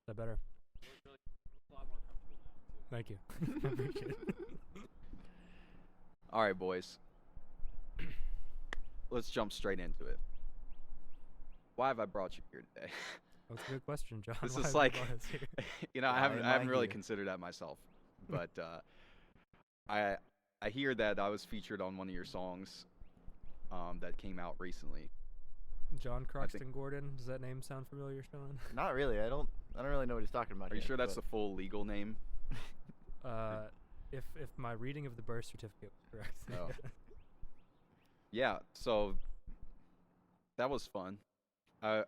that better? Thank you. I appreciate it. All right, boys. Let's jump straight into it. Why have I brought you here today? That's a good question, John. This Why is have you like, brought us here? I Why haven't am I haven't I really here? considered that myself, but I hear that I was featured on one of your songs that came out recently. John Croxton Gordon. Does that name sound familiar, Sean? Not really. I don't really know what he's talking about. Are you here, sure that's the but- full legal name? If my reading of the birth certificate was correct. Oh. Yeah. So that was fun. I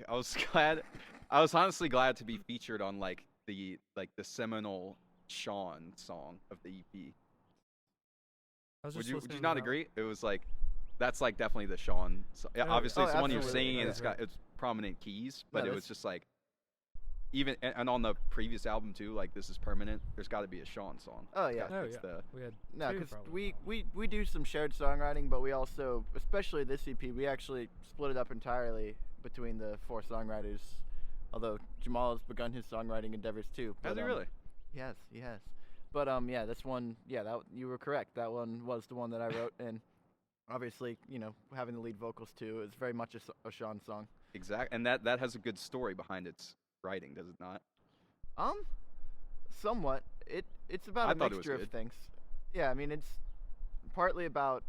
was glad. I was honestly glad to be featured on the seminal Sean song of the EP. I was Would just you listening not to agree? It was that's definitely the Sean. Yeah, Oh, obviously it's the one you're absolutely, singing, and yeah. it's prominent keys, No, but it was just even and on the previous album too, this is permanent. There's got to be a Sean song. Oh yeah. Oh It's yeah. We had No, two because probably. we do some shared songwriting, but we also, especially this EP, we actually split it up entirely between the 4 songwriters. Although Jamal has begun his songwriting endeavors too. Has but, he really? Yes, he has. But yeah, this one, that you were correct. That one was the one that I wrote, and obviously, having the lead vocals too is very much a Sean song. Exactly, and that has a good story behind its writing, does it not? Somewhat. It's about I a thought it was mixture of good. things. Yeah, I mean it's partly about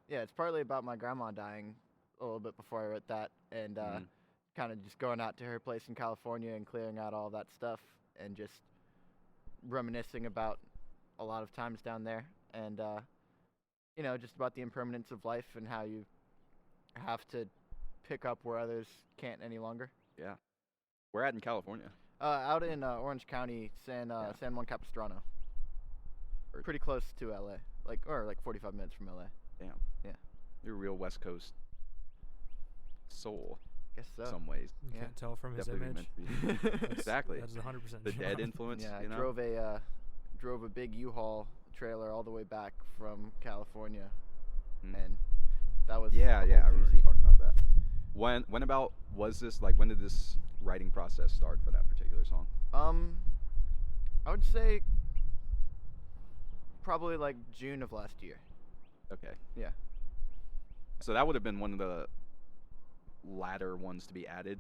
it's partly about my grandma dying a little bit before I wrote that, and kind of just going out to her place in California and clearing out all that stuff and just reminiscing about a lot of times down there, and just about the impermanence of life and how you have to pick up where others can't any longer. Yeah. We're at in California. Out in Orange County, San Juan Capistrano. Heard. Pretty close to LA, like 45 minutes from LA. Damn. Yeah. You're a real West Coast soul Guess so. in some ways. You Yeah. can't tell from his Definitely image. meant to be. Exactly. That's 100% The Sean. dead influence, Yeah, I you know? drove a big U-Haul trailer all the way back from California, Mm. and that was Yeah, a yeah, I whole remember doozy. you talking about that. When about was this, when did this writing process start for that particular song? I would say probably June of last year. Okay. Yeah. So that would have been one of the latter ones to be added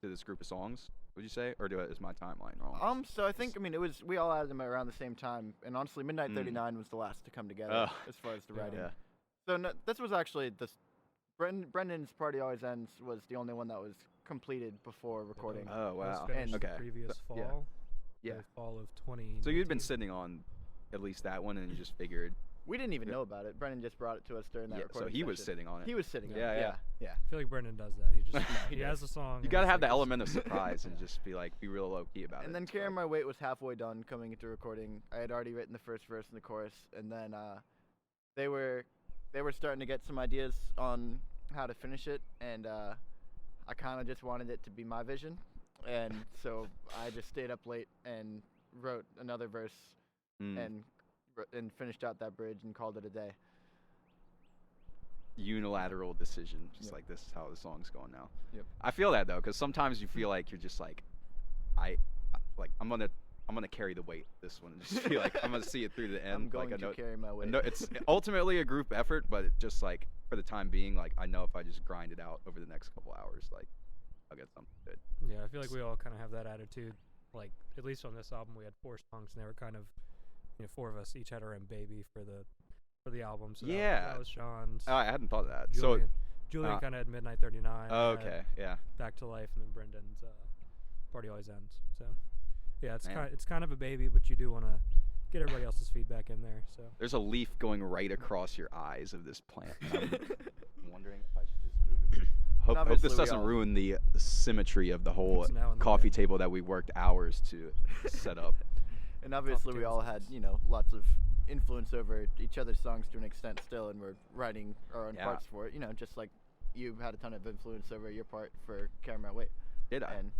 to this group of songs, would you say? Or is my timeline wrong? So I think we all added them around the same time, and honestly, Midnight 39 was the last to come together as far as the Yeah. writing. Yeah. So this was actually Brendan's Party Always Ends was the only one that was completed before recording. Oh, wow. It was finished Okay. the previous fall. yeah. Yeah. The fall of 20. So you'd been sitting on at least that one, and you just figured. We didn't even Yeah. know about it. Brendan just brought it to us during that Yeah, so recording he was session. sitting on it. He was sitting on Yeah, it. yeah. Yeah. I feel like Brendan does that. He just he he does. has a song. You and gotta it's have the like element of surprise and just be real low key about it. And then so. Carrying My Weight was halfway done coming into recording. I had already written the first verse and the chorus, and then they were starting to get some ideas on how to finish it, and I kind of just wanted it to be my vision, and so I just stayed up late and wrote another verse and finished out that bridge and called it a day. Unilateral decision, just Yep. this is how the song's going now. Yep. I feel that though, because sometimes you feel like you're just I'm gonna carry the weight this one. Just feel like I'm gonna see it through the end. I'm going I to know, carry my I weight. know it's ultimately a group effort, but it just for the time being, I know if I just grind it out over the next couple hours, I'll get something good. Yeah, I feel like we all kind of have that attitude. At least on this album, we had 4 songs, and they were kind of, 4 of us each had our own baby for the album. So Yeah. that was Sean's. Oh, I hadn't thought of that. Julian kind of had Midnight 39. Oh, and okay, yeah. Back to Life, and then Brendan's Party Always Ends. So yeah, Man. it's kind of a baby, but you do want to get everybody else's feedback in there. So There's a leaf going right across your eyes of this plant. And I'm wondering if I should just move it. Hope Obviously this we doesn't all- ruin the symmetry of the whole It's now in the coffee way. table that we worked hours to set up. And obviously we all had, lots of influence over each other's songs to an extent still, and we're writing our own Yeah. parts for it, just like you had a ton of influence over your part for Carrying My Weight. Did I? And,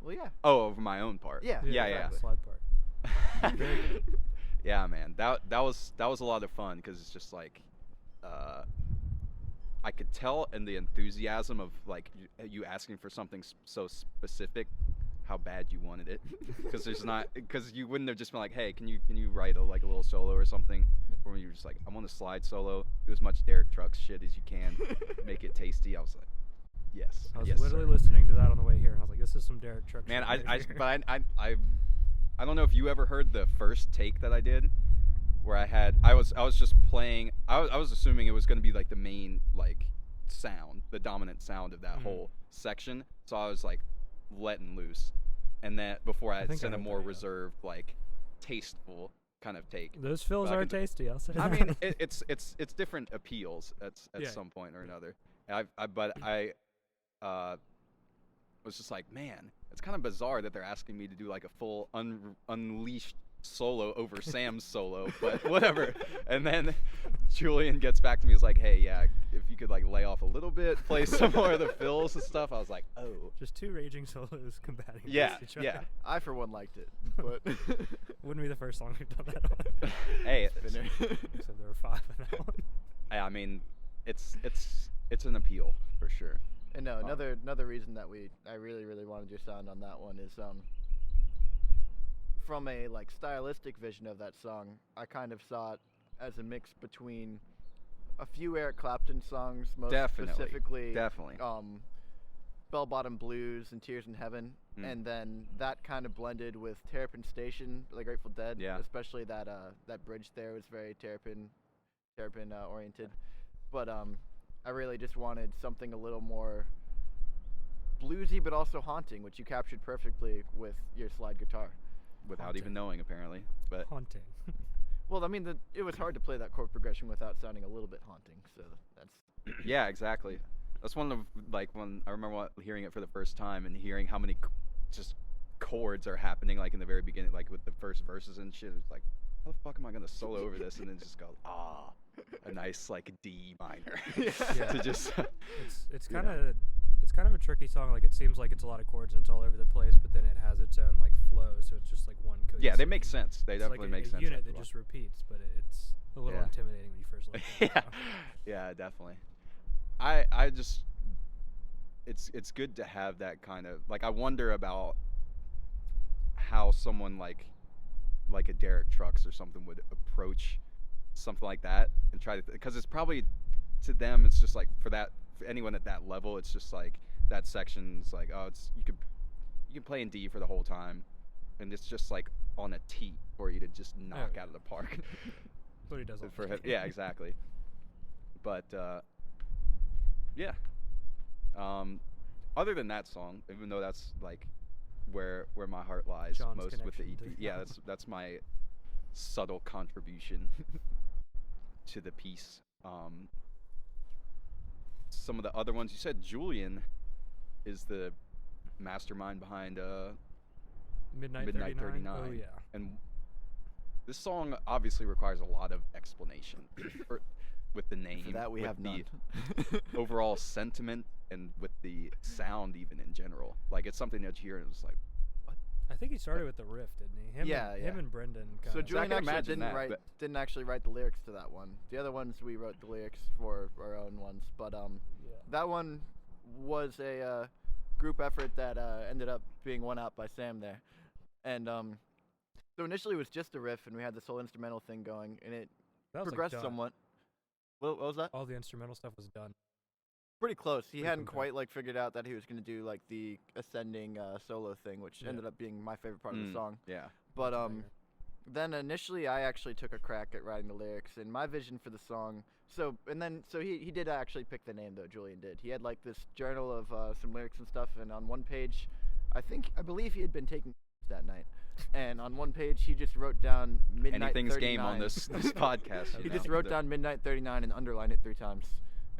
well, yeah. Oh, over my own part. Yeah, Yeah, exactly. Slide part. Very good. Yeah, man. That was a lot of fun because it's just I could tell in the enthusiasm of you asking for something so specific how bad you wanted it, because you wouldn't have just been like, hey, can you write a little solo or something, or you were just like, I want a slide solo, do as much Derek Trucks shit as you can, make it tasty. I was like, yes. I was yes, literally sir. listening to that on the way here, and I was like, this is some Derek Trucks. Man, shit right here. but I don't know if you ever heard the first take that I did, where I was just playing. I was assuming it was going to be like the main sound, the dominant sound of that whole section. So I was like letting loose, and then before I think I sent a heard more that, yeah. reserved, tasteful kind of take. Those fills But I are could- tasty. I'll say. I that. mean, it's different appeals at Yeah. some point or another. But I was just like, man, it's kind of bizarre that they're asking me to do like a full unleashed solo over Sam's solo, but whatever. And then Julian gets back to me, is like, hey, yeah, if you could lay off a little bit, play some more of the fills and stuff. I was like, oh, Just two raging solos combating yeah, against each other. yeah. I for one liked it, but Wouldn't be the first song we've done that on. Hey, it's, Spinner. Except there were 5 in that one. I mean, it's an appeal for sure. And no, another reason that I really wanted your sound on that one is from a stylistic vision of that song, I kind of saw it as a mix between a few Eric Clapton songs, most specifically Definitely. Bell Bottom Blues and Tears in Heaven, and then that kind of blended with Terrapin Station, the Grateful Dead, Yeah. especially that bridge there was very Terrapin oriented. But I really just wanted something a little more bluesy but also haunting, which you captured perfectly with your slide guitar. Without Haunting. even knowing, apparently. But Haunting. Well, I mean, it was hard to play that chord progression without sounding a little bit haunting, so that's... yeah, exactly. That's one of when I remember hearing it for the first time and hearing how many just chords are happening in the very beginning, with the first verses and shit. It's like, how the fuck am I gonna solo over this? And then just go, a nice D minor. Yeah. To just It's you kind know. of it's kind of a tricky song. It seems like it's a lot of chords and it's all over the place, but then it has its own flow, so it's just one cohesive. yeah, they make sense. They It's definitely like make a sense. unit after a that while. just repeats, but it's a little Yeah. intimidating when you first look at it. yeah, so. yeah, definitely. I just it's good to have that kind of I wonder about how someone like a Derek Trucks or something would approach something like that and try to because it's probably to them it's just for anyone at that level it's just that section's it's you can play in D for the whole time and it's just on a T for you to just knock yeah. out of the park. That's what he does all For the him, time. yeah, exactly. But yeah. Other than that song, even though that's where my heart lies John's most with the connection EP. to- Yeah, that's my subtle contribution to the piece. Some of the other ones you said Julian is the mastermind behind Midnight Midnight 39. 39. Oh yeah. and this song obviously requires a lot of explanation with the name. For that we with have the none. overall sentiment and with the sound even in general. It's something that you hear and it's I think he started with the riff, didn't he? Him Yeah, and, yeah. Him and Brendan. So kinda- Julian can actually imagine that, didn't actually write the lyrics to that one. The other ones we wrote the lyrics for our own ones, but Yeah. that one was a group effort that ended up being won out by Sam there, and so initially it was just a riff, and we had this whole instrumental thing going, and it That was progressed done. somewhat. What was that? All the instrumental stuff was done. Pretty close. He Pretty hadn't compact. quite figured out that he was going to do the ascending solo thing, which Yeah. ended up being my favorite part of the song. yeah. But That's banger. then initially I actually took a crack at writing the lyrics, and my vision for the song. So he did actually pick the name though. Julian did. He had this journal of some lyrics and stuff, and on one page, I believe he had been taking that night, and on one page he just wrote down Midnight Anything's 39. game on this podcast. He you just know, wrote the- down Midnight 39 and underlined it 3 times,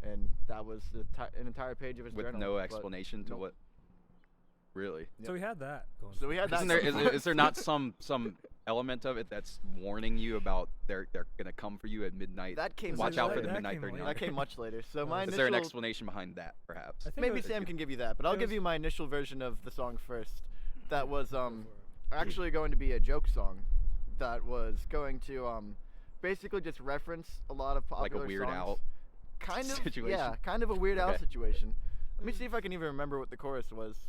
and that was an entire page of his with journal. no but explanation to nope. what. Really? So we had that going. So we had that. Isn't there is there not some element of it that's warning you about they're gonna come for you at midnight? That came Watch much out for later. the That midnight came 39. later. That came much later. So Oh, my is Is there an initial explanation behind that, perhaps? I think maybe it was- Sam can give you that, but I'll it give was- you my initial version of the song first. That was Go for it. actually going to be a joke song that was going to basically just reference a lot of Like popular a Weird songs. Al Kind of situation? Yeah, kind of a Weird Al Okay. situation. Let me see if I can even remember what the chorus was.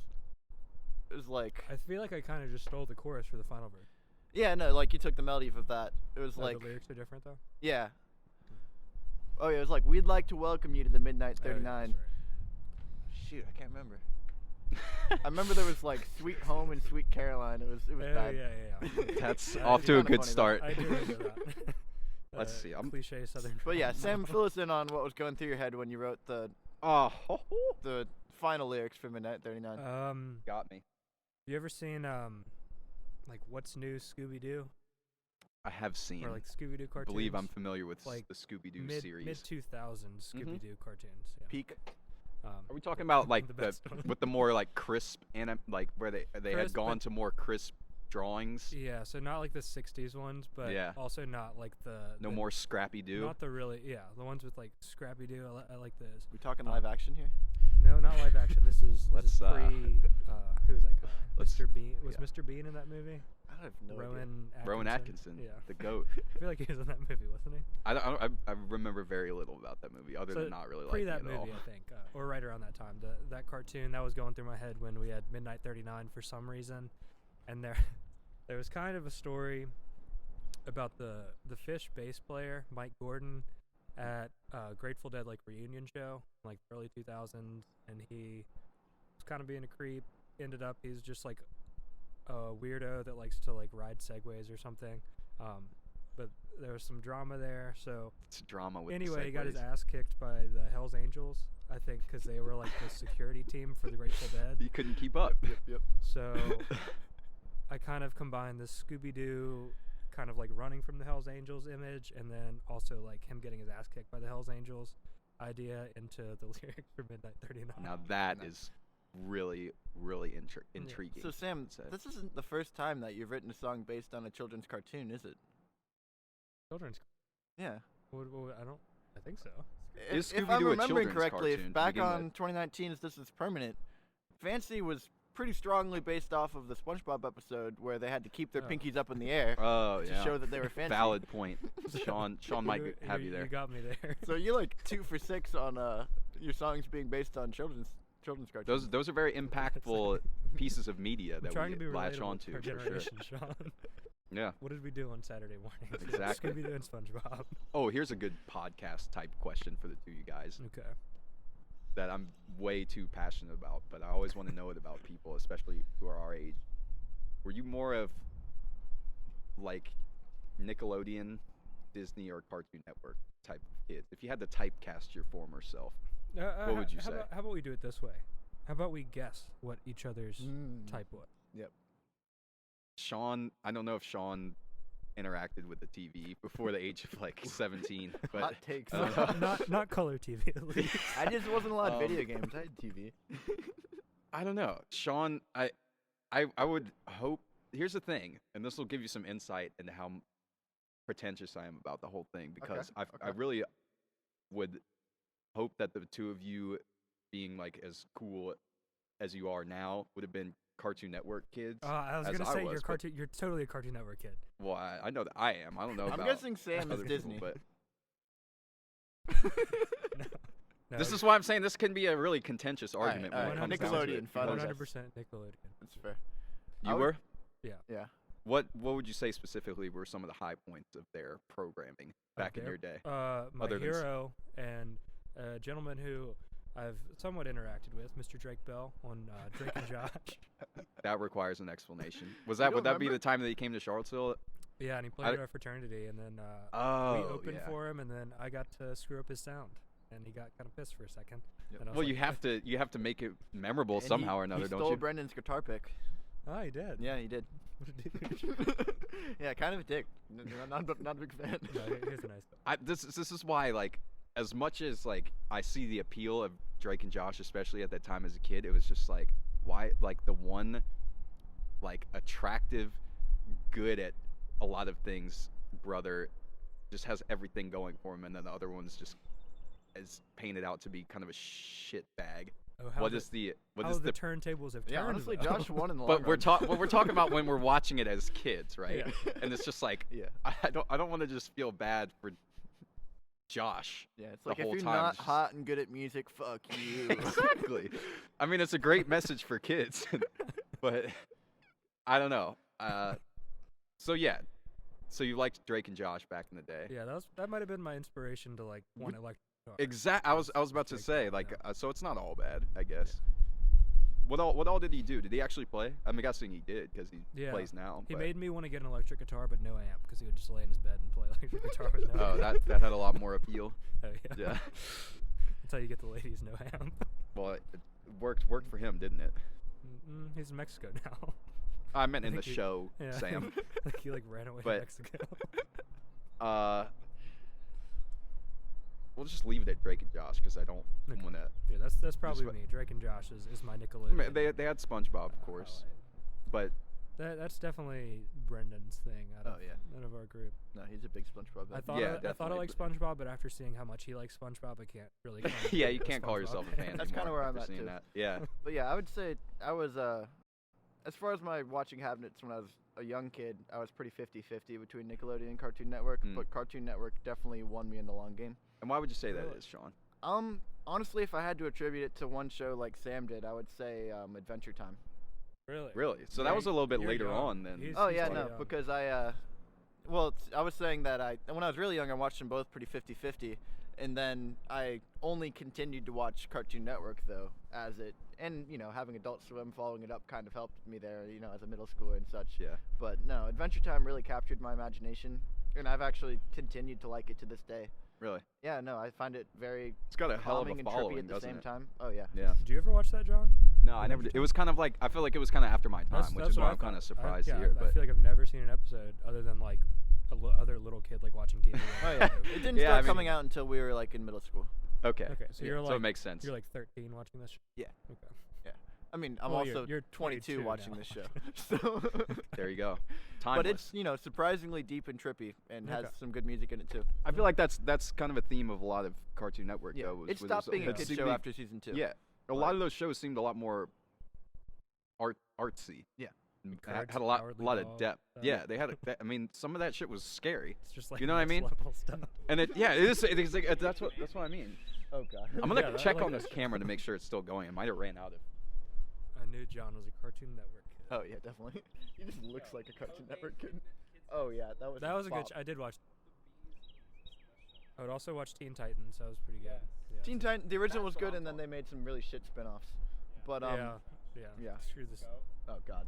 It was like, I feel like I kind of just stole the chorus for the final verse. yeah, no, like you took the melody of that. It was Oh, like, the lyrics are different though. yeah. Oh yeah, it was like, we'd like to welcome you to the Midnight Oh, yeah, 39. that's right. Shoot, I can't remember. I rember there was like Sweet Home and Sweet Caroline. It was Oh, bad. yeah. That's That off is to a kinda good funny, though. start. I do remember that. Let's see, I'm- Cliche Southern. But yeah, drawl. Sam, fill us in on what was going through your head when you wrote the final lyrics for Midnight 39. Got me. You ever seen like What's New Scooby Doo I have seen. or like Scooby Doo I cartoons? believe I'm familiar with like the Scooby-Doo mid series. mid 2000s Scooby Doo cartoons. Yeah. Peak. Are we talking about like the the best one. with the more like crisp like where they had Crisp, gone but- to more crisp drawings? Yeah, so not like the 60s ones, but Yeah. also not like the No the- more Scrappy Doo. Not the really, the ones with like Scrappy Doo. I like those. We talking live action here? No, not live action. This is Let's, pre. Who was that guy? let's- Mr. Bean. Was yeah. Mr. Bean in that movie? I have no idea. Rowan Atkinson. Rowan Atkinson, Yeah. the goat. I feel like he was in that movie, wasn't he? I remember very little about that movie, other So than not really Pre liking that it movie, at all. I think, or right around that time. That cartoon that was going through my head when we had Midnight 39 for some reason, and there was kind of a story about the Fish bass player Mike Gordon at Grateful Dead like reunion show like early 2000s, and he was kind of being a creep. Ended up he's just like a weirdo that likes to like ride segways or something. But there was some drama there, so It's drama with anyway, the he got his segues. ass kicked by the Hells Angels, I think, because they were like the security team for the Grateful Dead. He couldn't keep up. Yep. So I kind of combined the Scooby-Doo kind of like running from the Hells Angels image, and then also like him getting his ass kicked by the Hells Angels idea into the lyrics for Midnight 39. Now that Nice. is really, really intriguing. So Sam, Said. this isn't the first time that you've written a song based on a children's cartoon, is it? Children's. Yeah. I think so. Is If Scooby-Doo I'm a remembering children's correctly, cartoon if to back begin on with? 2019's This Is Permanent, Fancy was pretty strongly based off of the SpongeBob episode where they had to keep their Oh. pinkies up in the air Oh to yeah. show that they were fancy. Valid point. Sean might have you there. You got me there. So you're like 2 for 6 on your songs being based on children's cartoons. Those are very impactful pieces of media I'm that trying we to be latch relatable onto to our for sure. generation, Sean. Yeah. What did we do on Saturday morning? Exactly. Scooby-Doo and SpongeBob. Oh, here's a good podcast type question for the two of you guys Okay. that I'm way too passionate about, but I always want to know it about people, especially who are our age. Were you more of like Nickelodeon, Disney, or Cartoon Network type of kid? If you had to typecast your former self, what would you say? How about we do it this way? How about we guess what each other's type was? Sean, I don't know if Sean interacted with the TV before the age of like 17, but Hot takes. I don't know. not color TV at least. I just wasn't allowed video games. I had TV. I don't know. Sean, I would hope. Here's the thing, and this will give you some insight into how pretentious I am about the whole thing, because I okay. really would hope that the two of you being like as cool as you are now would have been Cartoon Network kids. I was as gonna I say was, you're but- cartoon. You're totally a Cartoon Network kid. Well, I know that I am. I don't know I'm about guessing Sam is other people, Disney. but No, this is why I'm saying this can be a really contentious Alright, argument. alright, when it comes down to it, Nickelodeon, final because- guess. 100% Nickelodeon. That's fair. You I would- were? Yeah. What would you say specifically were some of the high points of their programming back in there. your day? My Other than hero and a gentleman who I've somewhat interacted with, Mr. Drake Bell on Drake and Josh. That requires an explanation. Would don't that be remember? the time that he came to Charlottesville? Yeah, and he played at our fraternity, and then we opened yeah. for him, and then I got to screw up his sound, and he got kind of pissed for a second. Yep. And I was Well, like, you have to make it memorable And somehow or he another, don't stole you? Brendan's guitar pick. Oh, he did. Yeah, he did. What a dude. Yeah, kind of a dick. Not a big fan. No, he's a nice guy. This is why, like, as much as like I see the appeal of Drake and Josh, especially at that time as a kid, it was just like, why, like, the one like attractive, good at a lot of things brother just has everything going for him, and then the other one's just is painted out to be kind of a shit bag. Oh, how What the, is the how the turntables have turned. Yeah, honestly, though. Josh won in the long but we're run. we're talking about when we're watching it as kids, right? Yeah. And it's just like, Yeah. I don't want to just feel bad for Josh. Yeah, it's the like if whole you're time, not it's just- hot and good at music, fuck you. Exactly. I mean, it's a great message for kids. But I don't know. So yeah. So you liked Drake and Josh back in the day. Yeah, that might have been my inspiration to like want to electric guitar. I was about to Drake say did, like yeah. so it's not all bad, I guess. What all did he do? Did he actually play? I'm guessing he did because he Yeah. plays now. He but- made me want to get an electric guitar, but no amp, because he would just lay in his bed and play electric guitar with no Oh, amp. that had a lot more appeal. Oh, yeah. Yeah. That's how you get the ladies no amp. Well, it worked for him, didn't it? He's in Mexico now. I meant in the think he- show, Yeah. Sam. Like he like ran away to But- Mexico. We'll just leave it at Drake and Josh because I don't Okay. want to. Yeah, that's probably what- me. Drake and Josh is my I Nickelodeon. mean, they had SpongeBob, of course, but That's definitely Brendan's thing out Oh, of, yeah. out of our group. No, he's a big SpongeBob I fan. thought Yeah, I thought I definitely. liked SpongeBob, but after seeing how much he likes SpongeBob, I can't really. Call him yeah, you a can't call SpongeBob yourself a fan. That's kinda anymore where I'm after at, seeing too. that. Yeah. But yeah, I would say I was as far as my watching habits when I was a young kid, I was pretty 50-50 between Nickelodeon and Cartoon Network, Mm. but Cartoon Network definitely won me in the long game. And why would you say that Really? is, Sean? Honestly, if I had to attribute it to one show like Sam did, I would say Adventure Time. Really? Really? So Yeah, that was a little bit you're later young. on than. He's- Oh yeah, quite no, young. because I was saying that when I was really young, I watched them both pretty 50-50, and then I only continued to watch Cartoon Network though, and having Adult Swim following it up kind of helped me there, as a middle schooler and such. Yeah. But no, Adventure Time really captured my imagination, and I've actually continued to like it to this day. Really? Yeah, no, I find it very It's got a hell of calming a and trippy following, at the doesn't same it? time. Oh yeah. Yeah. Did you ever watch that, John? No, I never did. It was kind of like I feel like it was kind of after my time, which That's is what why I I'm kind of thought. surprised yeah, here. I But feel like I've never seen an episode other than like other little kid like watching TV. Oh yeah. It didn't Yeah, start I mean- coming out until we were like in middle school. okay. Okay, so Yeah. you're So like it makes sense. you're like 13 watching this. Yeah. Okay. I mean, I'm Well, also you're 22 22 watching now. this show. So There you go. Timeless. But it's surprisingly deep and trippy and has Okay. some good music in it too. I feel like that's kind of a theme of a lot of Cartoon Network. Yeah. Though, was- It was stopped being a it kid seemed show to be- after season 2. Yeah, a lot of those shows seemed a lot more artsy. Yeah. And Kurt's had a lot Cowardly of Dog depth. stuff. Yeah, they had. I mean, some of that shit was scary. It's just like You know what I next mean? level stuff. And it is. It's like, that's what I mean. Oh god. I'm gonna Yeah, that- check like on this that- camera to make sure it's still going. It might have ran out of. I knew John was a Cartoon Network kid. Oh yeah, definitely. He just looks like a Cartoon Network kid. Oh yeah, that was. That was a good. bop. I did watch. I would also watch Teen Titans. That was pretty good. Yeah, Teen so- Titan. The original was good, and then they made some really shit spin-offs. But yeah. Screw this. Oh god,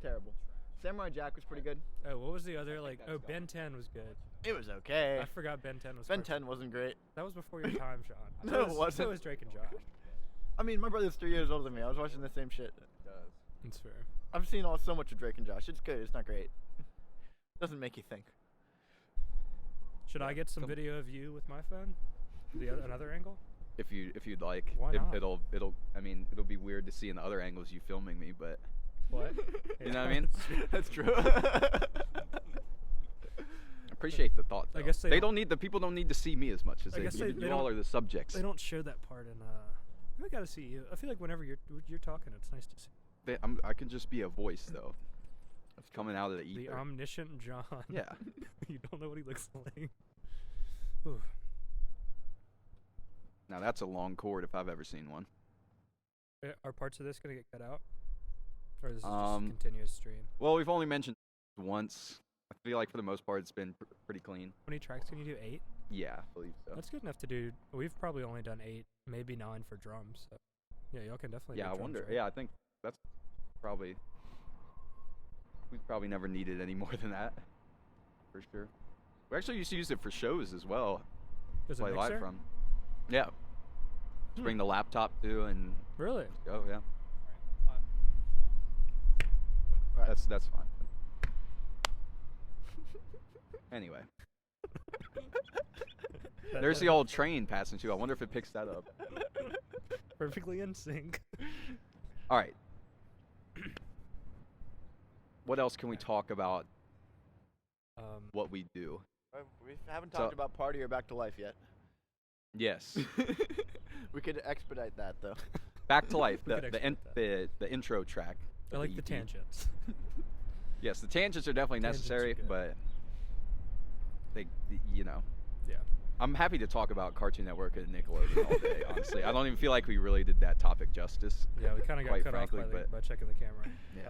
terrible. Samurai Jack was pretty good. Oh, what was the other like? Oh, Ben 10 was good. It was okay. I forgot Ben 10 was. Ben Cartoon. 10 wasn't great. That was before your time, Sean. No, it So wasn't. was Drake and Josh. I mean, my brother's 3 years older than me. I was watching the same shit. That's fair. I've seen so much of Drake and Josh. It's good. It's not great. Doesn't make you think. Should I get some Come- video of you with my phone? Another angle? If you'd like, Why not? it'll. I mean, it'll be weird to see in the other angles you filming me, but What? you know what I mean. That's true. Appreciate the thought. Though. I guess they don't- don't need the people don't need to see me as much as I guess you they all don't- are the subjects. They don't show that part in. I gotta see you. I feel like whenever you're talking, it's nice to see I can just be a voice though. That's coming out of the the ether. omniscient John. Yeah. You don't know what he looks like. Ooh. Now that's a long cord if I've ever seen one. Are parts of this gonna get cut out, or is this just Um, a continuous stream? Well, we've only mentioned once. I feel like for the most part it's been pretty clean. How many tracks can you do? 8. Yeah, I believe so. That's good enough to do. We've probably only done 8, maybe 9 for drums. So yeah, y'all can definitely. Yeah, do I drums, wonder. right? Yeah, I think that's probably. We've probably never needed any more than that, for sure. We actually used to use it for shows as well. There's a Play live mixer? from. Yeah. Just bring the laptop too and Really? go. Yeah. Right. That's fine. Anyway, there's the old train passing too. I wonder if it picks that up. Perfectly in sync. All right. What else can we talk about? What we do? We haven't So- talked about Party or Back to Life yet. Yes. We could expedite that though. Back to Life. We The could the, expedite the intro track. I of like the EP. tangents. Yes, the tangents are definitely Tangents are necessary, good. but they, you know. Yeah. I'm happy to talk about Cartoon Network and Nickelodeon all day. Honestly, I don't even feel like we really did that topic justice. Yeah, we kind of got quite cut frankly, off but by checking the camera. Yeah.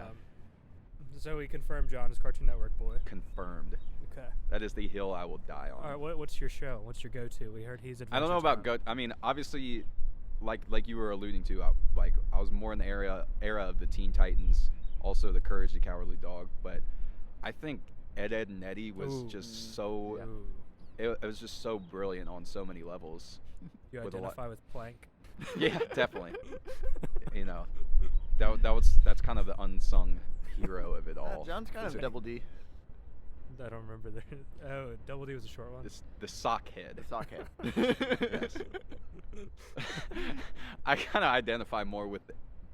So we confirmed John is Cartoon Network boy. Confirmed. Okay. That is the hill I will die on. All right. What's your show? What's your go-to? We heard he's Adventure I don't know about Time. I mean, obviously, like you were alluding to, I was more in the era of the Teen Titans, also the Courage the Cowardly Dog. But I think Ed, Edd and Eddy was just so. Ooh. It was just so brilliant on so many levels. You with a lot- identify with Plank. Yeah, definitely. You know, that's kind of the unsung hero of it all. John's kind of Is it- Double D. I don't remember the. Oh, Double D was a short one. The sock head. The sock head. Yes. I kind of identify more with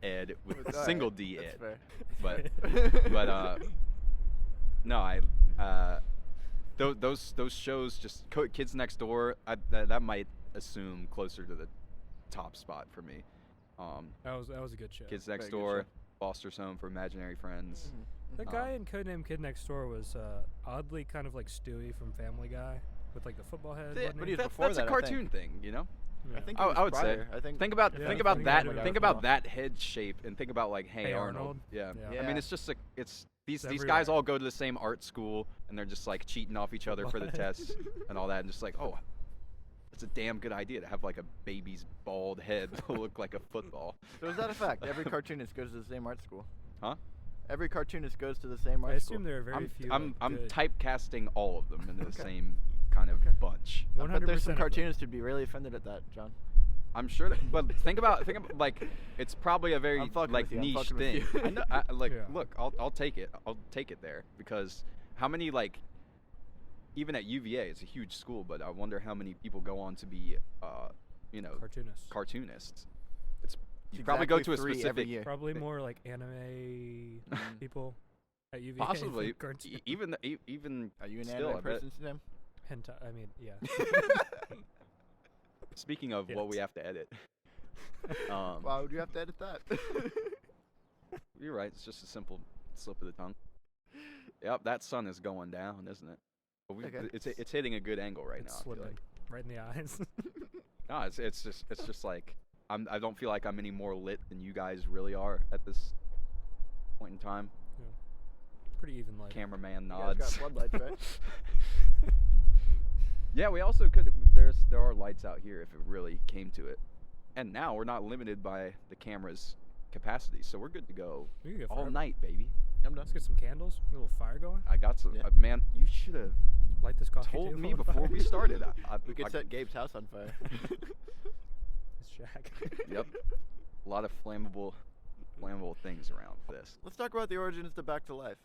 Ed, with All right, single D that's Ed. fair. But no, those shows, just Kids Next Door, that might assume closer to the top spot for me. That was a good show. Kids Very Next good Door, show. Foster's Home for Imaginary Friends. That guy in Codename Kid Next Door was oddly kind of like Stewie from Family Guy with like the football head. Yeah, wasn't but he? he's that's before a that, I cartoon think. thing, you know. Yeah. I think I he was would say. prior. I think. Think about Yeah, think I about think that. he was Think before. about that head shape, and think about like Hey, Hey Arnold. Arnold. Yeah. Yeah. I mean, Yeah. it's just it's these It's guys everywhere. all go to the same art school, and they're just like cheating off each other for the tests and all that, and just like, oh, it's a damn good idea to have like a baby's bald head look like a football. So is that a fact? Every cartoonist goes to the same art school. Huh? Every cartoonist goes to the same I art school. assume there are very few. I'm good. typecasting all of them into the Okay. same kind of Okay. bunch. I bet there's 100% some of them. cartoonists who'd be really offended at that, John. I'm sure that, but think about like it's probably a very I'm fucking like with you, I'm niche fucking with thing. you. I know, Yeah. look, I'll take it. I'll take it there because how many like even at UVA, it's a huge school, but I wonder how many people go on to be cartoonists. You probably go to a exactly 3 every specific year. Probably more like anime people at UVA. possibly for cartoon. even Are you an still, anime I bet. person, Sam? Hentai. I mean, yeah. Speaking of what we Yes. have to edit. Why would you have to edit that? You're right. It's just a simple slip of the tongue. Yep, that sun is going down, isn't it? But Okay. it's hitting a good angle right It's now. I feel slipping like. right in the eyes. No, it's just like I don't feel like I'm any more lit than you guys really are at this point in time. Pretty even light. Cameraman You guys nods. got floodlights, right? Yeah, we also could. There are lights out here if it really came to it. And now we're not limited by the camera's capacity, so we're good to go We can go all forever. night, baby. I'm done. Let's get some candles. A little fire going. I got some. Yeah. Man, you should have Light this coffee told table me on before we fire. started. We could set Gabe's house on fire. It's Jack. Yep. A lot of flammable things around this. Let's talk about the origins to Back to Life.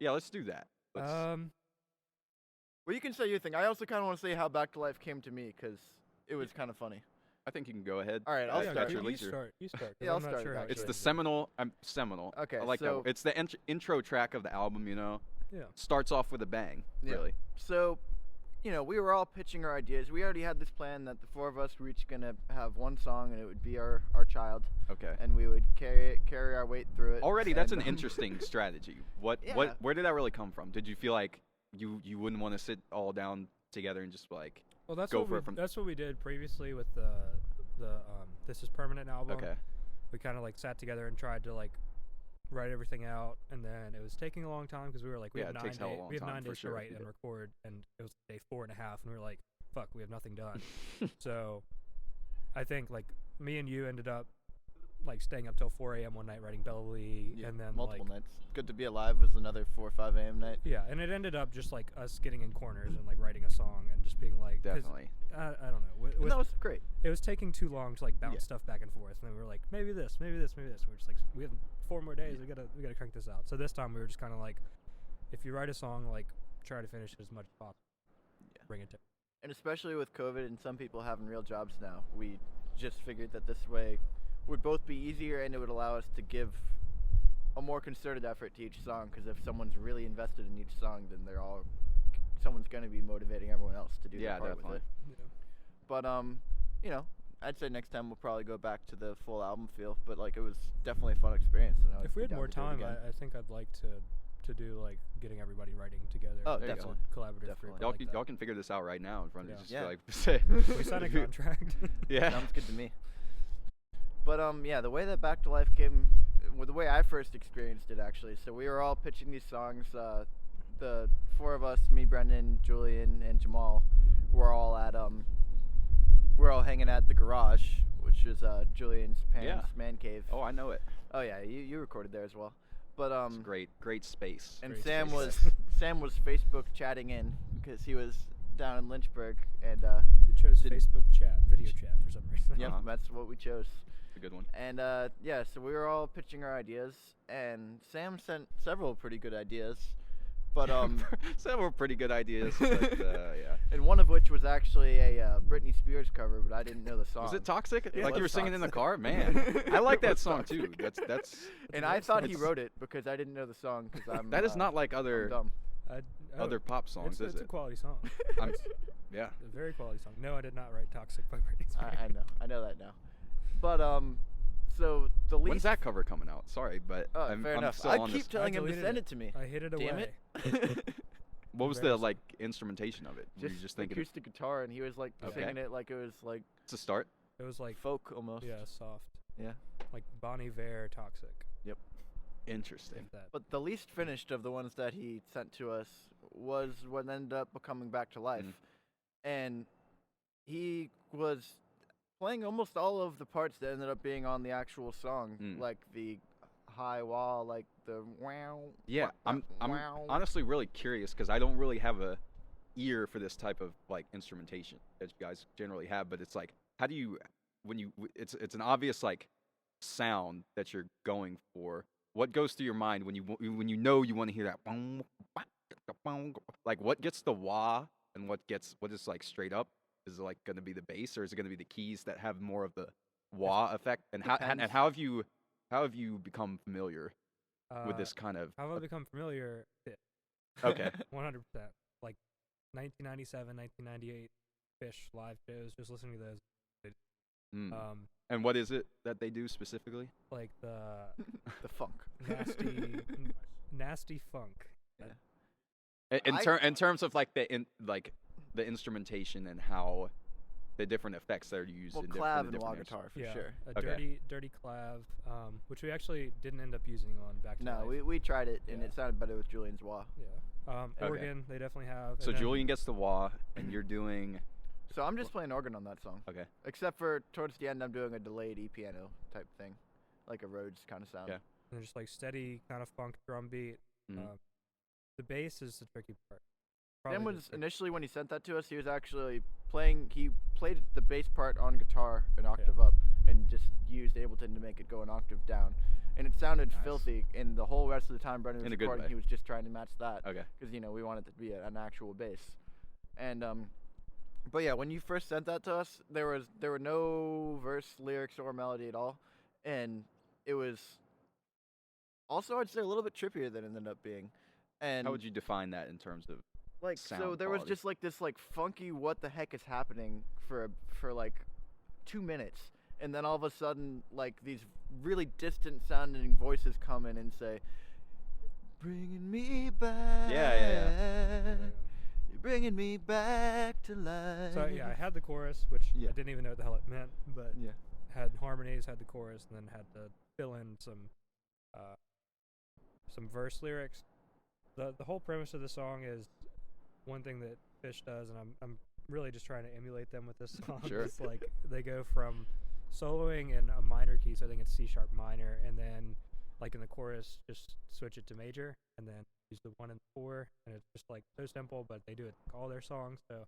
Yeah, let's do that. Let's, Well, you can say your thing. I also kind of want to say how Back to Life came to me because it was kind of funny. I think you can go ahead. All right, I'll Yeah, start. at your You leisure. start. You start. 'cause Yeah, I'll I'm not start sure it how actually. It's it the is. seminal. Okay, I like so- that. It's the intro track of the album. Yeah. Starts off with a bang. Yeah. Really. So, we were all pitching our ideas. We already had this plan that the 4 of us were each going to have one song, and it would be our child, Okay. and we would carry our weight through it. Already, that's an and, interesting strategy. Yeah. Where did that really come from? Did you feel like you wouldn't want to sit all down together and just like Well, that's go what for we, it from- that's what we did previously with the This Is Permanent album. okay, We kind of like sat together and tried to like write everything out, and then it was taking a long time because we were like, we Yeah, have it 9 takes hella days. long We have time 9 for days sure. to write and Yeah. record, and it was day 4.5, and we were like, fuck, we have nothing done. So, I think like me and you ended up like staying up till 4 a.m. one night writing Bellevue, Yeah, and then multiple like nights. Good to Be Alive was another 4 or 5 a.m. night. yeah, and it ended up just like us getting in corners and like writing a song and just being like 'cause, definitely. I don't know. And that was great. It was taking too long to like bounce Yeah. stuff back and forth, and then we were like, maybe this, maybe this, maybe this. We were just like, we have 4 more days. We gotta crank this out. So this time we were just kind of like, if you write a song, like try to finish it as much as possible. Yeah. Bring it to. And especially with COVID and some people having real jobs now, we just figured that this way would both be easier and it would allow us to give a more concerted effort to each song. Because if someone's really invested in each song, then someone's going to be motivating everyone else to do Yeah, their part definitely. with it. Yeah. But I'd say next time we'll probably go back to the full album feel. But like it was definitely a fun experience. And I would If we be had down more to do it time, again. I think I'd like to to do like getting everybody writing together. Oh, There you definitely. Collaborative Definitely. group. I Y'all, like can, that. y'all can figure this out right now in front of Yeah. just Yeah. like say. We signed a contract. Yeah. Sounds good to me. But yeah, the way that Back to Life came, well, the way I first experienced it actually. So we were all pitching these songs. The four of us, me, Brendan, Julian, and Jamal, were all hanging at the garage, which is Julian's parents' man cave. Oh, I know it. Oh yeah, you recorded there as well. But It's great space. and Great Sam space. was Facebook chatting in because he was down in Lynchburg, and We chose Didn't- Facebook chat, video chat for some reason. yeah, Uh-huh. that's what we chose. It's a good one. And yeah, so we were all pitching our ideas, and Sam sent several pretty good ideas, but Some were pretty good ideas, but yeah. and one of which was actually a Britney Spears cover, but I didn't know the song. Was it toxic? It Like you were was singing in the Toxic. car, man. I like that It was song too. Toxic. That's And a I great thought song. he wrote it because I didn't know the song because I'm that is not like I'm other dumb. other pop songs, it's is a it? quality song. I'm, It's yeah. a very quality song. No, I did not write "Toxic" by Britney Spears. I know that now, but so the least. When's that cover coming out? Sorry, but Oh, I'm fair enough. still I on keep this. telling him to deleted send it. it to me. I hid it Damn away. it. What was the Embarrassing. like instrumentation of it? Were you just thinking acoustic guitar, and he was like Okay. singing it like it was like it's a start? It was like folk almost. yeah, soft, Yeah. like Bon Iver, "Toxic." Interesting. If that. But the least finished of the ones that he sent to us was what ended up becoming Back to Life. Mhm. And he was playing almost all of the parts that ended up being on the actual song, Mm. like the high wall, like the wow. Yeah, I'm wow. honestly really curious because I don't really have a ear for this type of like instrumentation that you guys generally have. But it's like, how do you it's an obvious like sound that you're going for. What goes through your mind when you know you want to hear that? Like what gets the wah and what is like straight up? Is it like going to be the bass or is it going to be the keys that have more of the wah effect? And Depends. how have you become familiar with Uh, this kind of? How have I become familiar? Okay. 100%. Like 1997, 1998 Fish live shows. Just listening to those. Mm. Um, And what is it that they do specifically? like the The funk. nasty funk. In terms of like the instrumentation and how the different effects that are used Well, in clav different and wah instruments. guitar for Yeah, sure. a Okay. dirty clav, which we actually didn't end up using on Back to No, Life. we tried it and Yeah. it sounded better with Julian's wah. Yeah. Okay. Organ, they definitely have. So and then- Julian gets the wah, and you're doing So I'm just playing organ on that song. okay. Except for towards the end, I'm doing a delayed E-piano type thing, like a Rhodes kind of sound. Yeah. and just like steady kind of funk drum beat. Mhm. The bass is the tricky part. Sam Probably the was trick- initially when he sent that to us, he was actually playing. He played the bass part on guitar an octave up, and just used Ableton to make it go an octave down, and it sounded Nice. filthy. And the whole rest of the time, Brendan was In a good recording, way. he was just trying to match that Okay. because we wanted it to be an actual bass. And but yeah, when you first sent that to us, there were no verse, lyrics, or melody at all, and it was also I'd say a little bit trippier than it ended up being. And How would you define that in terms of? like so sound there was quality? just like this like funky what the heck is happening for like 2 minutes, and then all of a sudden like these really distant sounding voices come in and say, bringing me back, Yeah. you're bringing me back to life. So yeah, I had the chorus, which Yeah. I didn't even know what the hell it meant, but Yeah. had harmonies, had the chorus, and then had to fill in some verse lyrics. The whole premise of the song is one thing that Fish does, and I'm really just trying to emulate them with this song. Sure. It's like they go from soloing in a minor key, so I think it's C sharp minor, and then like in the chorus just switch it to major, and then use the 1 and 4, and it's just like so simple, but they do it in all their songs, so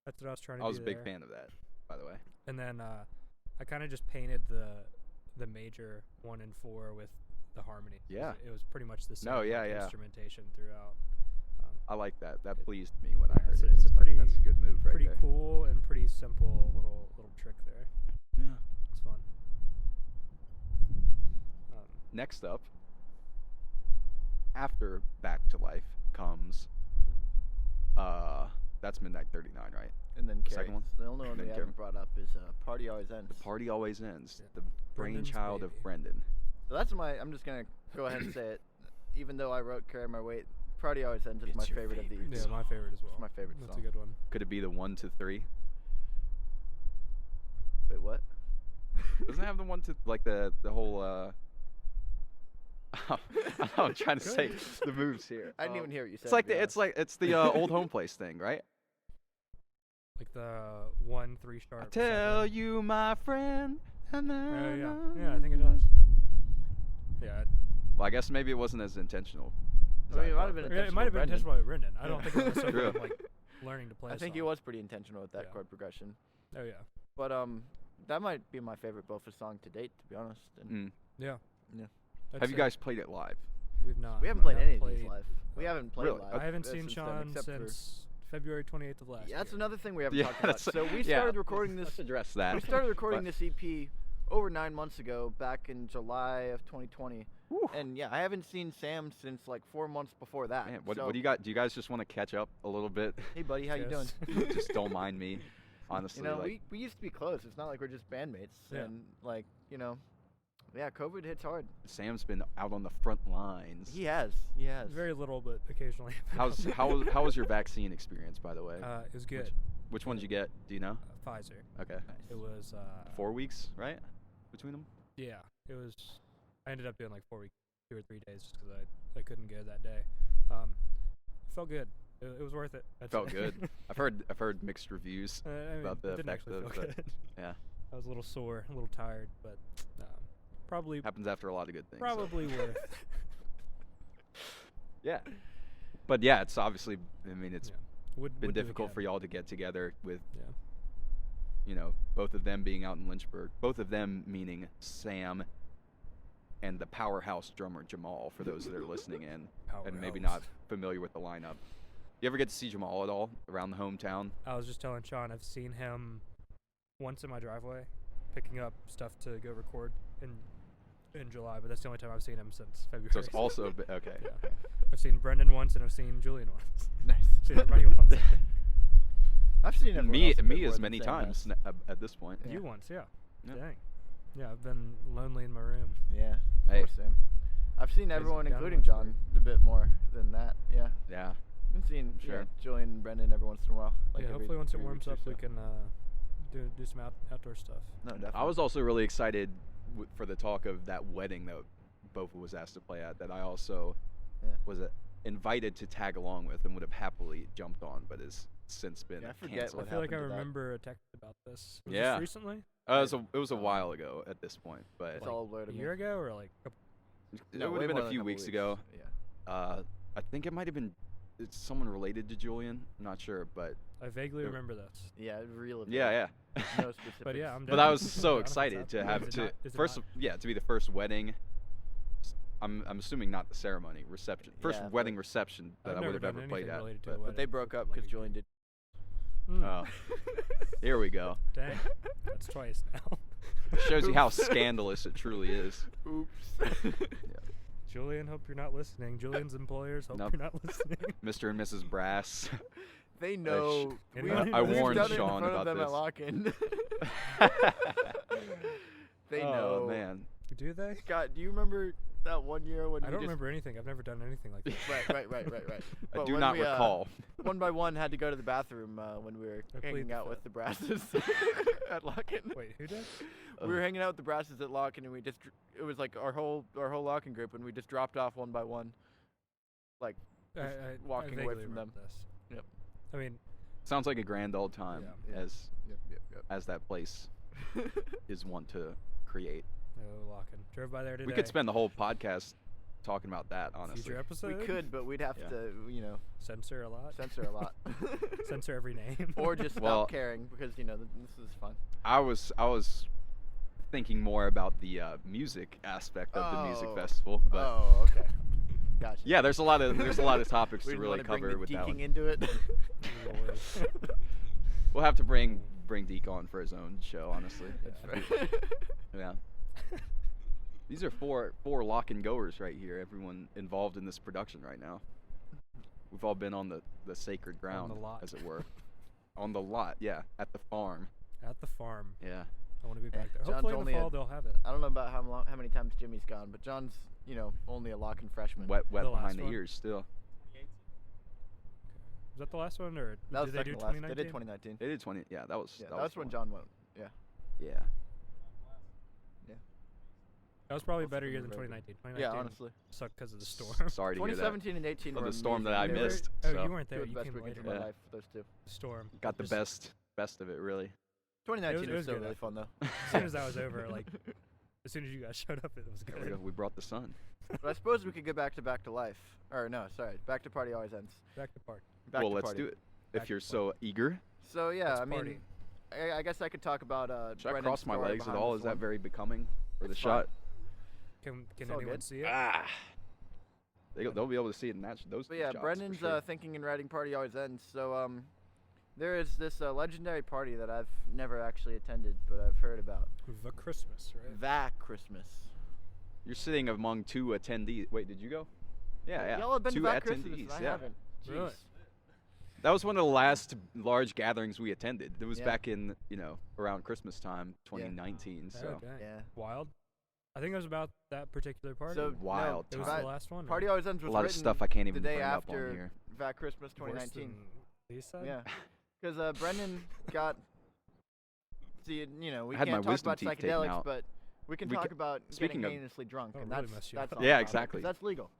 that's what I was trying to do. I was a big there. fan of that, by the way. And then I kind of just painted the major 1 and 4 with the harmony. 'cause Yeah. it was pretty much the same. No, yeah, like, yeah. instrumentation throughout. I like that. That It- pleased me when I heard it's it. a- it's a It's like, pretty- that's a good move right Pretty there. cool and pretty simple little trick there. Yeah. It's fun. Next up, after Back to Life comes, that's Midnight 39, right? And then The Carrie. second one? The only one Then we Carrie. haven't brought up is Party Always Ends. The Party Always Ends. Yeah. The Brendan's brainchild of baby. Brendan. So that's I'm just gonna go ahead and say it. even though I wrote "Carry My Weight," Party Always Ends is It's my your favorite of the favorite EP. Yeah, my favorite as well. It's my favorite That's song. a good one. Could it be the 1 to 3? Wait, what? Doesn't it have the 1 to like the whole I'm trying to say the moves here. I didn't even hear what you said. It's like to be it's the old home place thing, right? Like the 1 3 sharp. I tell 7. you, my friend. Oh yeah, yeah, I think it does. Yeah, Well, I guess maybe it wasn't as intentional. as I mean, it might thought, have been but- it might have been Brendan. intentionally written. I don't think it was so True. like learning to play. I a think he song. was pretty intentional with that Yeah. chord progression. Oh yeah, But that might be my favorite Bofa song to date, to be honest. And yeah. Yeah. I'd Have you say guys played it live? We've not. we haven't played Not any of played- these live. We haven't played Really? live. I haven't uh, seen since then, Sean except for- since February 28th of last Yeah, that's year. another thing we haven't Yeah, talked about. that's- So we yeah. started recording this. Let's address that. We started recording But- this EP over 9 months ago, back in July of 2020. Whew. And yeah, I haven't seen Sam since like 4 months before that. Man, what so, do you got? Do you guys just want to catch up a little bit? Hey buddy, how you doing? Yes. Just don't mind me, honestly. You know, like, we used to be close. It's not like we're just bandmates. Yeah. And like, you know, yeah, COVID hits hard. Sam's been out on the front lines. He has. He has. Very little, but occasionally. How was your vaccine experience, by the way? It was good. Which one did you get? Do you know? Pfizer. Okay. It was 4 weeks, right? Between them. Yeah, it was. I ended up doing like 4 weeks, 2 or 3 days, just because I couldn't go that day. It felt good. It was worth it. I'd Felt say. good. I've heard mixed reviews I mean, about the it didn't effect actually of feel it. good. Yeah, I was a little sore, a little tired, but probably happens after a lot of good things. so. probably worth. Yeah, but yeah, it's obviously. I mean, it's Yeah. Would been do difficult for again. y'all to get together with, Yeah. you know, both of them being out in Lynchburg. Both of them meaning Sam and the powerhouse drummer Jamal. For those that are listening in and maybe not Powerhouse. familiar with the lineup. You ever get to see Jamal at all around the hometown? I was just telling Sean I've seen him once in my driveway, picking up stuff to go record in July, but that's the only time I've seen him since February. So it's also okay. Yeah. I've seen Brendan once and I've seen Julian once. Nice. Seen everybody once. I think. I've seen everyone Me else a bit me more as than many Sam times has. at this point. Yeah. You once, yeah. Yeah. Dang. Yeah, I've been lonely in my room. Yeah. Hey. Poor Sam. I've seen Crazy everyone, down including Lynchburg. John, a bit more than that. Yeah. Yeah. I've been seeing Sure. Julian and Brendan every once in a while. Like yeah, every hopefully once it 3 warms weeks or up, we so. can do some outdoor stuff. No, definitely. I was also really excited for the talk of that wedding that Bofa was asked to play at. That I also Yeah. was invited to tag along with and would have happily jumped on, but has since been Yeah, I forget canceled. what I feel like I happened to that. remember a text about this. Was Yeah. this recently? It was a while ago at this point, but It's Like, all blurred A to me. year ago or like a couple? it No, would way have been more a than few couple weeks ago. Yeah. I think it might have been it's someone related to Julian. I'm not sure, but I vaguely Yeah. remember this. Yeah, real. yeah. No specifics. But yeah, I'm But down. I was I'm so down if it's excited up. to Is have it to not- is it first not? to be the first wedding. I'm assuming not the ceremony, reception. First Yeah, wedding but- reception that I've I never would have done ever played anything at. related to a But, But they wedding. broke up Like because a- Julian did. Mm. oh, here we go. Dang, that's twice now. Shows you how scandalous it truly is. Oops. Julian, hope you're not listening. Julian's employers, hope Nope. you're not listening. Mr. and Mrs. Brass. They know. Anyone- I We've warned done it Sean in front about of them this. at lock-in. They oh know. man. Do they? Scott, do you remember that one year when I we don't just remember anything. I've never done anything like that. right. I But do when not we, recall. one by one had to go to the bathroom when we were I plead hanging the out with fifth. the Brasses at Lock-in. Wait, who did? We were hanging out with the Brasses at Lock-in, and we just it was like our whole Lock-in group, and we just dropped off one by one. Like I walking away vaguely from them. remember This. Yep. I mean, Sounds like a grand old time Yeah. as that place is one to create. no locking. Drove by there today. We could spend the whole podcast talking about that, honestly. Future episode. We could, but we'd have Yeah. to, Censor a lot. censor a lot. Censor every name. Or just stop Well- caring because this is fun. I was thinking more about the music aspect of the music Oh. festival, but Oh, okay. Gotcha. yeah, there's a lot of topics We to didn't really wanna bring cover the with that geeking one. into it. Lord. We'll have to bring Deke on for his own show, honestly. That's right. Yeah. These are four lock and goers right here. Everyone involved in this production right now. We've all been on the sacred ground, lot. as it were. On the lot, yeah, at the farm. At the farm. Yeah. I want to be back there. John's Hopefully in only the a- fall they'll have it. I don't know about how many times Jimmy's gone, but John's only a locking freshman. Wet The last behind the one? ears still. Was that the last one, or That was did they do second to last. 2019? They did 2019. They did 20. Yeah, that was. Yeah, that that was the when one. John went. Yeah. Yeah. That was probably a Also better been year than very 2019. Yeah, 2019 honestly. sucked because of the storm. Sorry to hear that. 2017 and 18 Of were the storm that amazing. I They were missed. Oh, so. you weren't Two there. of the You best came weekends later. of my Yeah. life. Those two. Storm. Got the Just- best of it, really. 2019 it was was still good really after. fun though. As soon as that was over, like as soon as you guys showed up, it was There good. we go. We brought the sun. But I suppose we could get back to life. Or no, sorry, back to party always ends. Back to park. Back Well, to let's party. do it. Back If to you're party. so eager. So yeah, Let's I mean, party. I guess I could talk about. Should I Brennan's cross my story legs at behind all? this Is that one. very becoming for the It's shot? Can It's all anyone good. see it? Ah. They'll be able to see it in those But two yeah, shots for Brendan's sure. thinking and writing party always ends. So there is this legendary party that I've never actually attended, but I've heard about. The Christmas, right? That Christmas. You're sitting among two attendees. Wait, did you go? Yeah. Y'all have been two to that attendees. Christmas, and I yeah. haven't. Really? Jeez. That was one of the last large gatherings we attended. It was Yeah. back in, around Christmas time, 2019. Oh, So dang. Yeah. Wild. I think it was about that particular party. So wild it was time. the last one. Party always ends A was lot of written stuff I can't the even day bring up on after here. that Christmas Worse 2019. than Lee said? Yeah, because Brendan got. See, we I had my can't talk wisdom about teeth taken psychedelics, out. but we can We talk ca- about speaking getting of- heinously drunk, Oh, and really that's mess you that's up. on Yeah, topic, 'cause exactly. That's legal.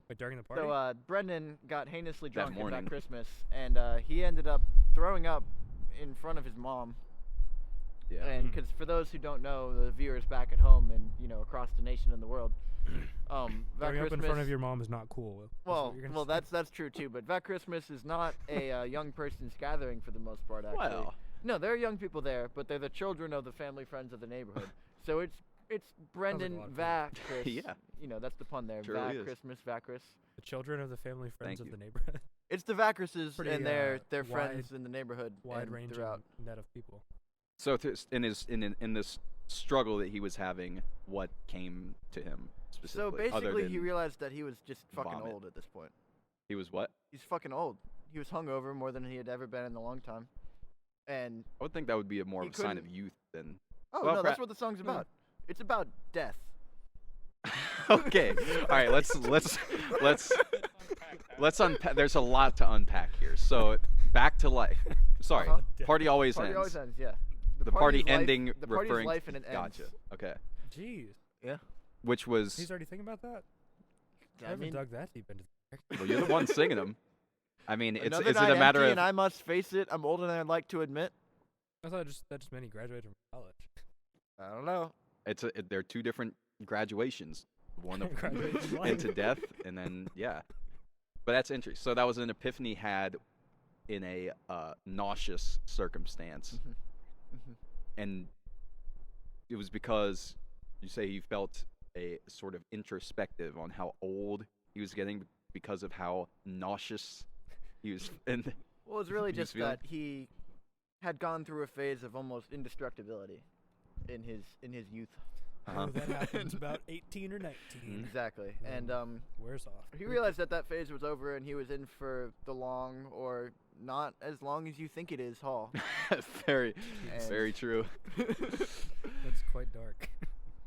Wait, during the party? So Brendan got heinously drunk at morning. that Christmas, and he ended up throwing up in front of his mom. Yeah. And Hmm. because for those who don't know, the viewers back at home and across the nation and the world, that Throwing up in Christmas. front of your mom is not cool. That's what Well, you're gonna say? that's true too. But that Christmas is not a young person's gathering for the most part. Actually, Well, no, there are young people there, but they're the children of the family friends of the neighborhood. So it's Brendan lot of fun. Va Chris. Yeah. That's the pun there. Surely Va is. Christmas, Va Chris. The children of the family friends Thank of you. the neighborhood. It's the Vacris's Pretty, and their wide- friends in the neighborhood Wide and ranging throughout. net of people. so in this struggle that he was having, what came to him So specifically? other basically, he than realized that he was just fucking vomit. old at this point. he was what? He's fucking old. He was hungover more than he had ever been in a long time. And I would think that would be more He of a sign of couldn't- youth than. oh Well, no, that's pra- what the song's about. It's about death. Okay. All right. Let's unpack. There's a lot to unpack here. So back to life. Sorry. Uh-huh. Party always Party ends. always ends. Yeah. The party party's life- ending The party's referring. life and it ends. Gotcha. Okay. Jeez. Which was. He's already thinking about that? I I haven't mean, dug that deep into the Well, you're the one singing them. I mean, is another it night a matter empty of? and I must face it. I'm older than I'd like to admit. I thought that just meant he graduated from college. I don't know. They're two different graduations. One of Graduated from life. into death, and then yeah. But that's interesting. So that was an epiphany he had in a nauseous circumstance, Mhm. and it was because you say he felt a sort of introspective on how old he was getting because of how nauseous he was. And Well, it's really He was just that he had gone through a phase of almost indestructibility in his youth. uh-huh. Oh, that happens about 18 or 19. Exactly. Yeah. And Wears off. he realized that phase was over and he was in for the long or not as long as you think it is haul. very, And- very true. That's quite dark.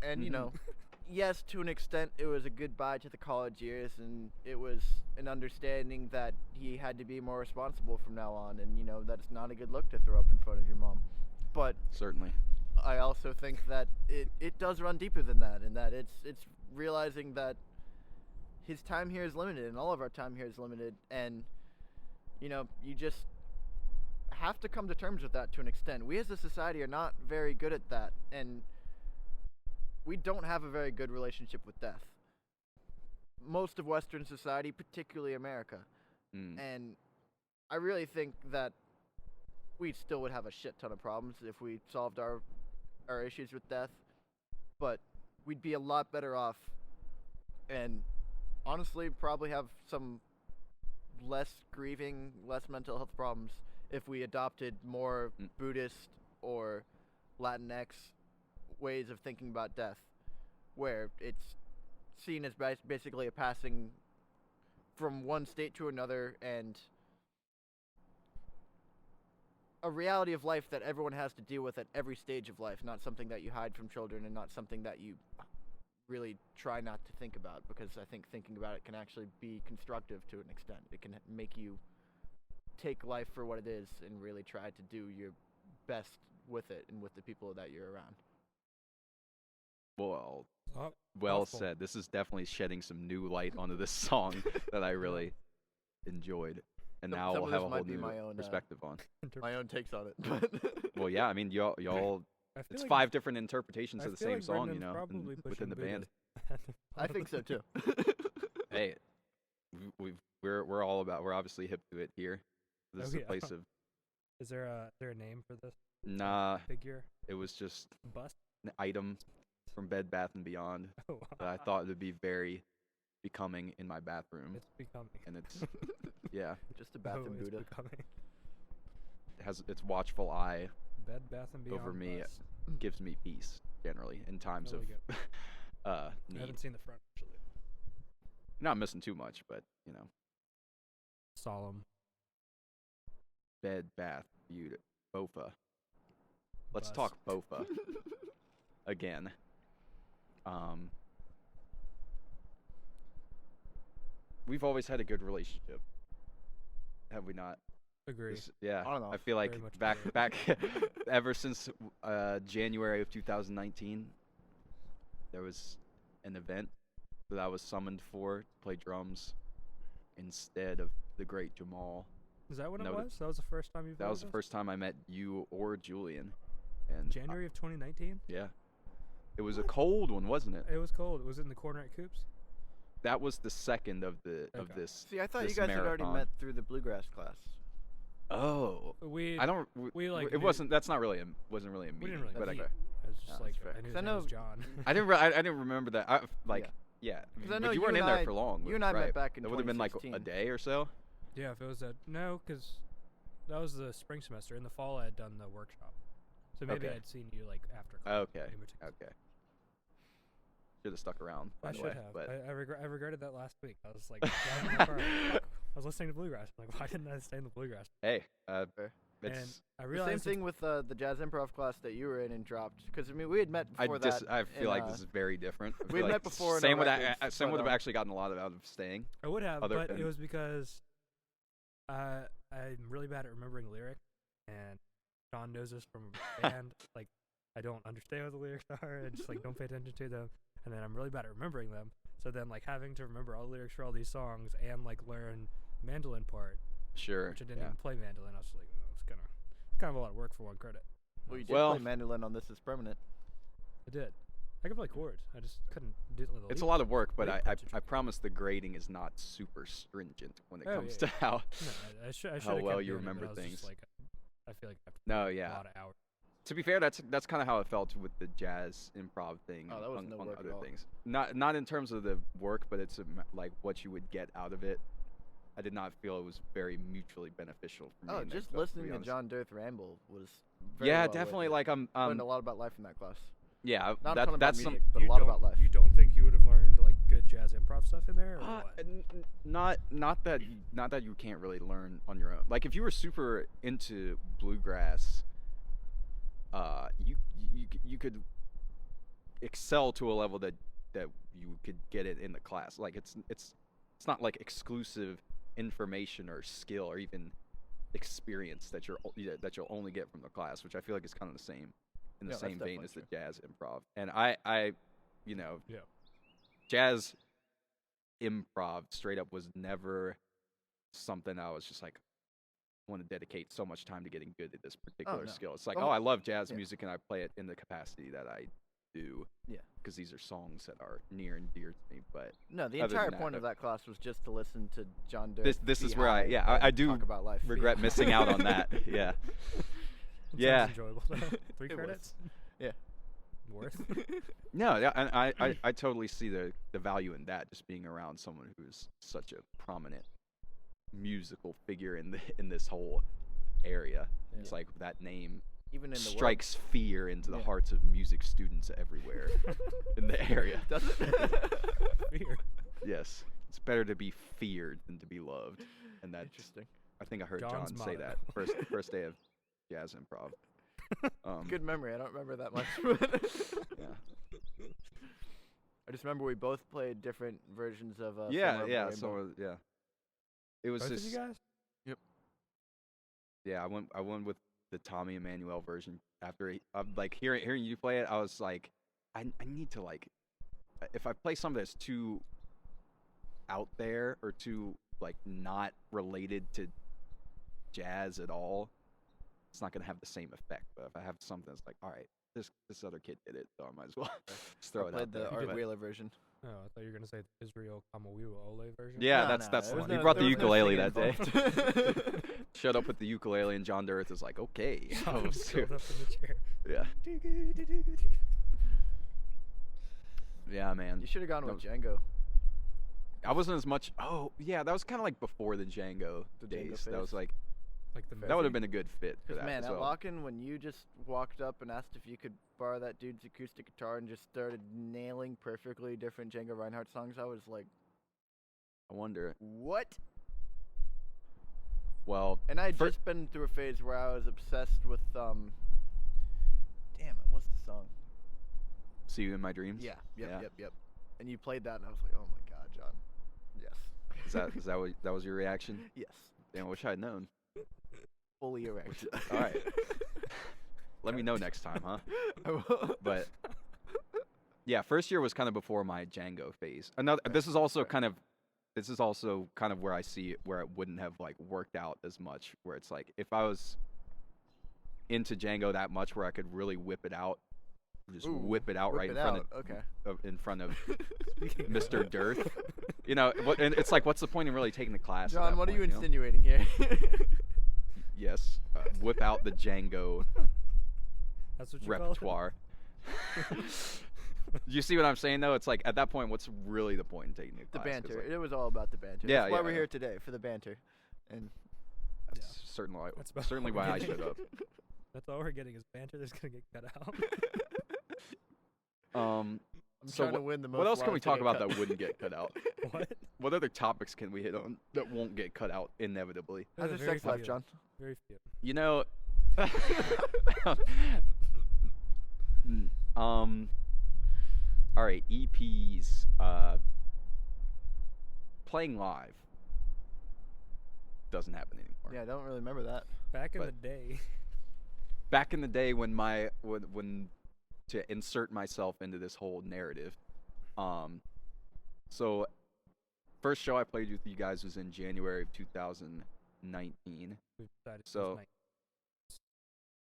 And Mhm. yes, to an extent, it was a goodbye to the college years, and it was an understanding that he had to be more responsible from now on, and that it's not a good look to throw up in front of your mom. But Certainly. I also think that it does run deeper than that, and that it's realizing that his time here is limited, and all of our time here is limited, and you just have to come to terms with that to an extent. We as a society are not very good at that, and we don't have a very good relationship with death. Most of Western society, particularly America, Mm. and I really think that we still would have a shit ton of problems if we solved our issues with death, but we'd be a lot better off, and honestly probably have some less grieving, less mental health problems if we adopted more Mm. Buddhist or Latinx ways of thinking about death, where it's seen as basically a passing from one state to another, and a reality of life that everyone has to deal with at every stage of life, not something that you hide from children and not something that you really try not to think about, because I think thinking about it can actually be constructive to an extent. It can make you take life for what it is and really try to do your best with it and with the people that you're around. Well, Oh, well mouthful. said. This is definitely shedding some new light onto this song that I really enjoyed, and now Some we'll of have this a might whole be new my own, perspective on. my own takes on it. But Well, yeah, I mean, y'all I feel it's like 5 different interpretations I of the feel same like song, Brendan's probably within the pushing band. Buddhist. I think so too. Hey, we're all about. We're obviously hip to it here. This Oh, is a yeah. place of Is there a name for this nah. figure? It was just Bust? an item from Bed Bath and Beyond Oh, that I thought would be very becoming in my bathroom, it's becoming. and it's yeah, Just a Bath Oh, and it's Buddha. becoming. it has its watchful eye Bed Bath and Beyond. over me. Bust. Gives me peace generally in times Really of I need. haven't seen the front actually. Not missing too much, but Solemn. Bed Bath Beauty Bofa. Let's Bust. talk Bofa again. We've always had a good relationship, have we not? Agree. Yeah, I don't know. I feel like Very much back ever since January of 2019, there was an event that I was summoned for to play drums instead of the great Jamal. Is that when it Noted. was? That was the first time you've That heard was the of first time I met you or Julian, and this? January of 2019? yeah, it was a cold one, wasn't it? It was cold. Was it in the corner at Coops? That was the second of Okay. this. See, I thought you this guys had already marathon. met through the bluegrass class. Oh, We I don't. we, like, it knew- wasn't. That's not really. Wasn't really a we meeting. didn't really but meet. I, I was just that's like fair. I knew 'Cause his I name was know- John. I didn't remember that. Yeah. Because I But know you you weren't in and there I- for long. you and I met right? back in That would have been like a 2016. day or so. Yeah, if it was because that was the spring semester. In the fall, I had done the workshop, so maybe Okay. I'd seen you like after. class, Okay. in between. Okay. Should have stuck around. By I the should way, have. But I regretted that last week. I was like, driving in my car, I was listening to bluegrass. I'm like, why didn't I stay in the bluegrass? hey, Fair. And it's. I The realized same it's- thing with the jazz improv class that you were in and dropped. Because I mean, we had met before that. I feel in, like this is very different. I we feel had like met before in Sam our would records, Sam but, would have actually gotten a lot out of staying. I would have, other but than- it was because I'm really bad at remembering lyrics, and John knows this from a band. Like, I don't understand what the lyrics are, and just like don't pay attention to them. And then I'm really bad at remembering them. So then like having to remember all the lyrics for all these songs and like learn mandolin part, Sure. which I didn't yeah. even play mandolin. I was just like, oh, it's kind of a lot of work for one credit. well, you did Well- play mandolin on This Is Permanent. I did. I could play chords. I just couldn't do the It's a lead. lot of work, but lead I parts are I promise the grading is not super stringent when it Oh, comes yeah, to how. No, I should. how well you remember things. Like, I feel like I No, put yeah. a lot of hours. To be fair, that's kind of how it felt with the jazz improv thing. Oh, that wasn't no among work at other all. things. Not in terms of the work, but it's like what you would get out of it. I did not feel it was very mutually beneficial for me. Oh, in that just stuff, listening be to honest. John Dirth ramble was very Yeah, well worth definitely. it. Like I'm. Learned a lot about life in that class. Yeah, Not a that, ton about that's music, some. but a lot about life. You don't think you would have learned like good jazz improv stuff in there, or what? Not that you can't really learn on your own. Like if you were super into bluegrass, you could excel to a level that you could get it in the class. Like it's not like exclusive information or skill or even experience that you'll only get from the class, which I feel like is kind of the same in the Yeah, that's same vein definitely as the true. jazz improv. And I Yeah. jazz improv straight up was never something I was just like want to dedicate so much time to getting good at this particular no. skill. It's like, Oh, I love jazz yeah. music and I play it in the capacity that I do. Yeah. Because these are songs that are near and dear to me. But No, the Other entire than point that, of that class was just to listen to John Dirth. this be is where I high yeah and I do talk about life. regret missing out on that. Yeah. It Yeah. sounds enjoyable. 3 It was. credits. Yeah. Worth. No, yeah, and I totally see the value in that, just being around someone who's such a prominent musical figure in this whole area. Yeah. It's like that name Even in the strikes fear into the Yeah. hearts of music students everywhere in the area. world. Does it? Fear. Yes, it's better to be feared than to be loved, and that's Interesting. I think I heard John's John say motto. that first day of jazz improv. Good memory. I don't remember that much. Yeah. I just remember we both played different versions of Yeah, Somewhere Over yeah, the Rainbow. so yeah. It was Both of just you guys? yeah. I went with the Tommy Emmanuel version after like hearing you play it. I was like, I need to like, if I play something that's too out there or too like not related to jazz at all, it's not gonna have the same effect. But if I have something that's like, all right, this other kid did it, so I might as well just throw I it played out the there. Art But- Wheeler version. Oh, I thought you were gonna say the Israel Kamawiwa Ole version. Yeah, No, that's no, that's the there one. was He no- brought the there was no ukulele singing that day. involved. Showed up with the ukulele, and John Durth is like, okay. I Sean was curled up in the chair. yeah, yeah, man. You should have gone That with was- Django. I wasn't as much. Oh, yeah, that was kind of like before the Django The Django days. That was phase. like Like the that would have been a good fit for that Man, as at well. Lock-In, when you just walked up and asked if you could borrow that dude's acoustic guitar and just started nailing perfectly different Django Reinhardt songs, I was like, I wonder. what? Well, And I had Fir- just been through a phase where I was obsessed with, damn it, what's the song? see you in my dreams. Yeah, Yeah. yep. And you played that, and I was like, oh my god, John. Yes. Is that what that was your reaction? Yes. Damn, I wish I had known. Fully erect. All right. Let me know next time, huh? I will. But yeah, first year was kind of before my Django phase. Another. This is also kind of where I see it, where it wouldn't have like worked out as much. Where it's like if I was into Django that much, where I could really whip it out, just Ooh, whip it out whip right it in front out, okay. in front of Speaking of Mr. that. Durth. You know, and it's like, what's the point in really taking the class? at John, that what are you point, know? insinuating here? Yes, whip out the Django That's what you call it? repertoire. You see what I'm saying, though? It's like at that point, what's really the point in taking the The class? 'Cause, banter. like, It was all about the banter. Yeah, That's why yeah, we're yeah. here today, for the banter. And that's Yeah. certainly That's about certainly all we're why I getting. showed up. That's all we're getting is banter that's gonna get cut out. I'm So trying to win the most what else can we lives to talk get about cut. that wouldn't get cut out? What? What other topics can we hit on that won't get cut out inevitably? How's There's your very sex life, few. John? Very few. You know, all right, EPs, playing live doesn't happen anymore. Yeah, I don't really remember that. Back in But- the day. Back in the day when when to insert myself into this whole narrative, so first show I played with you guys was in January of 2019. We've decided So- it was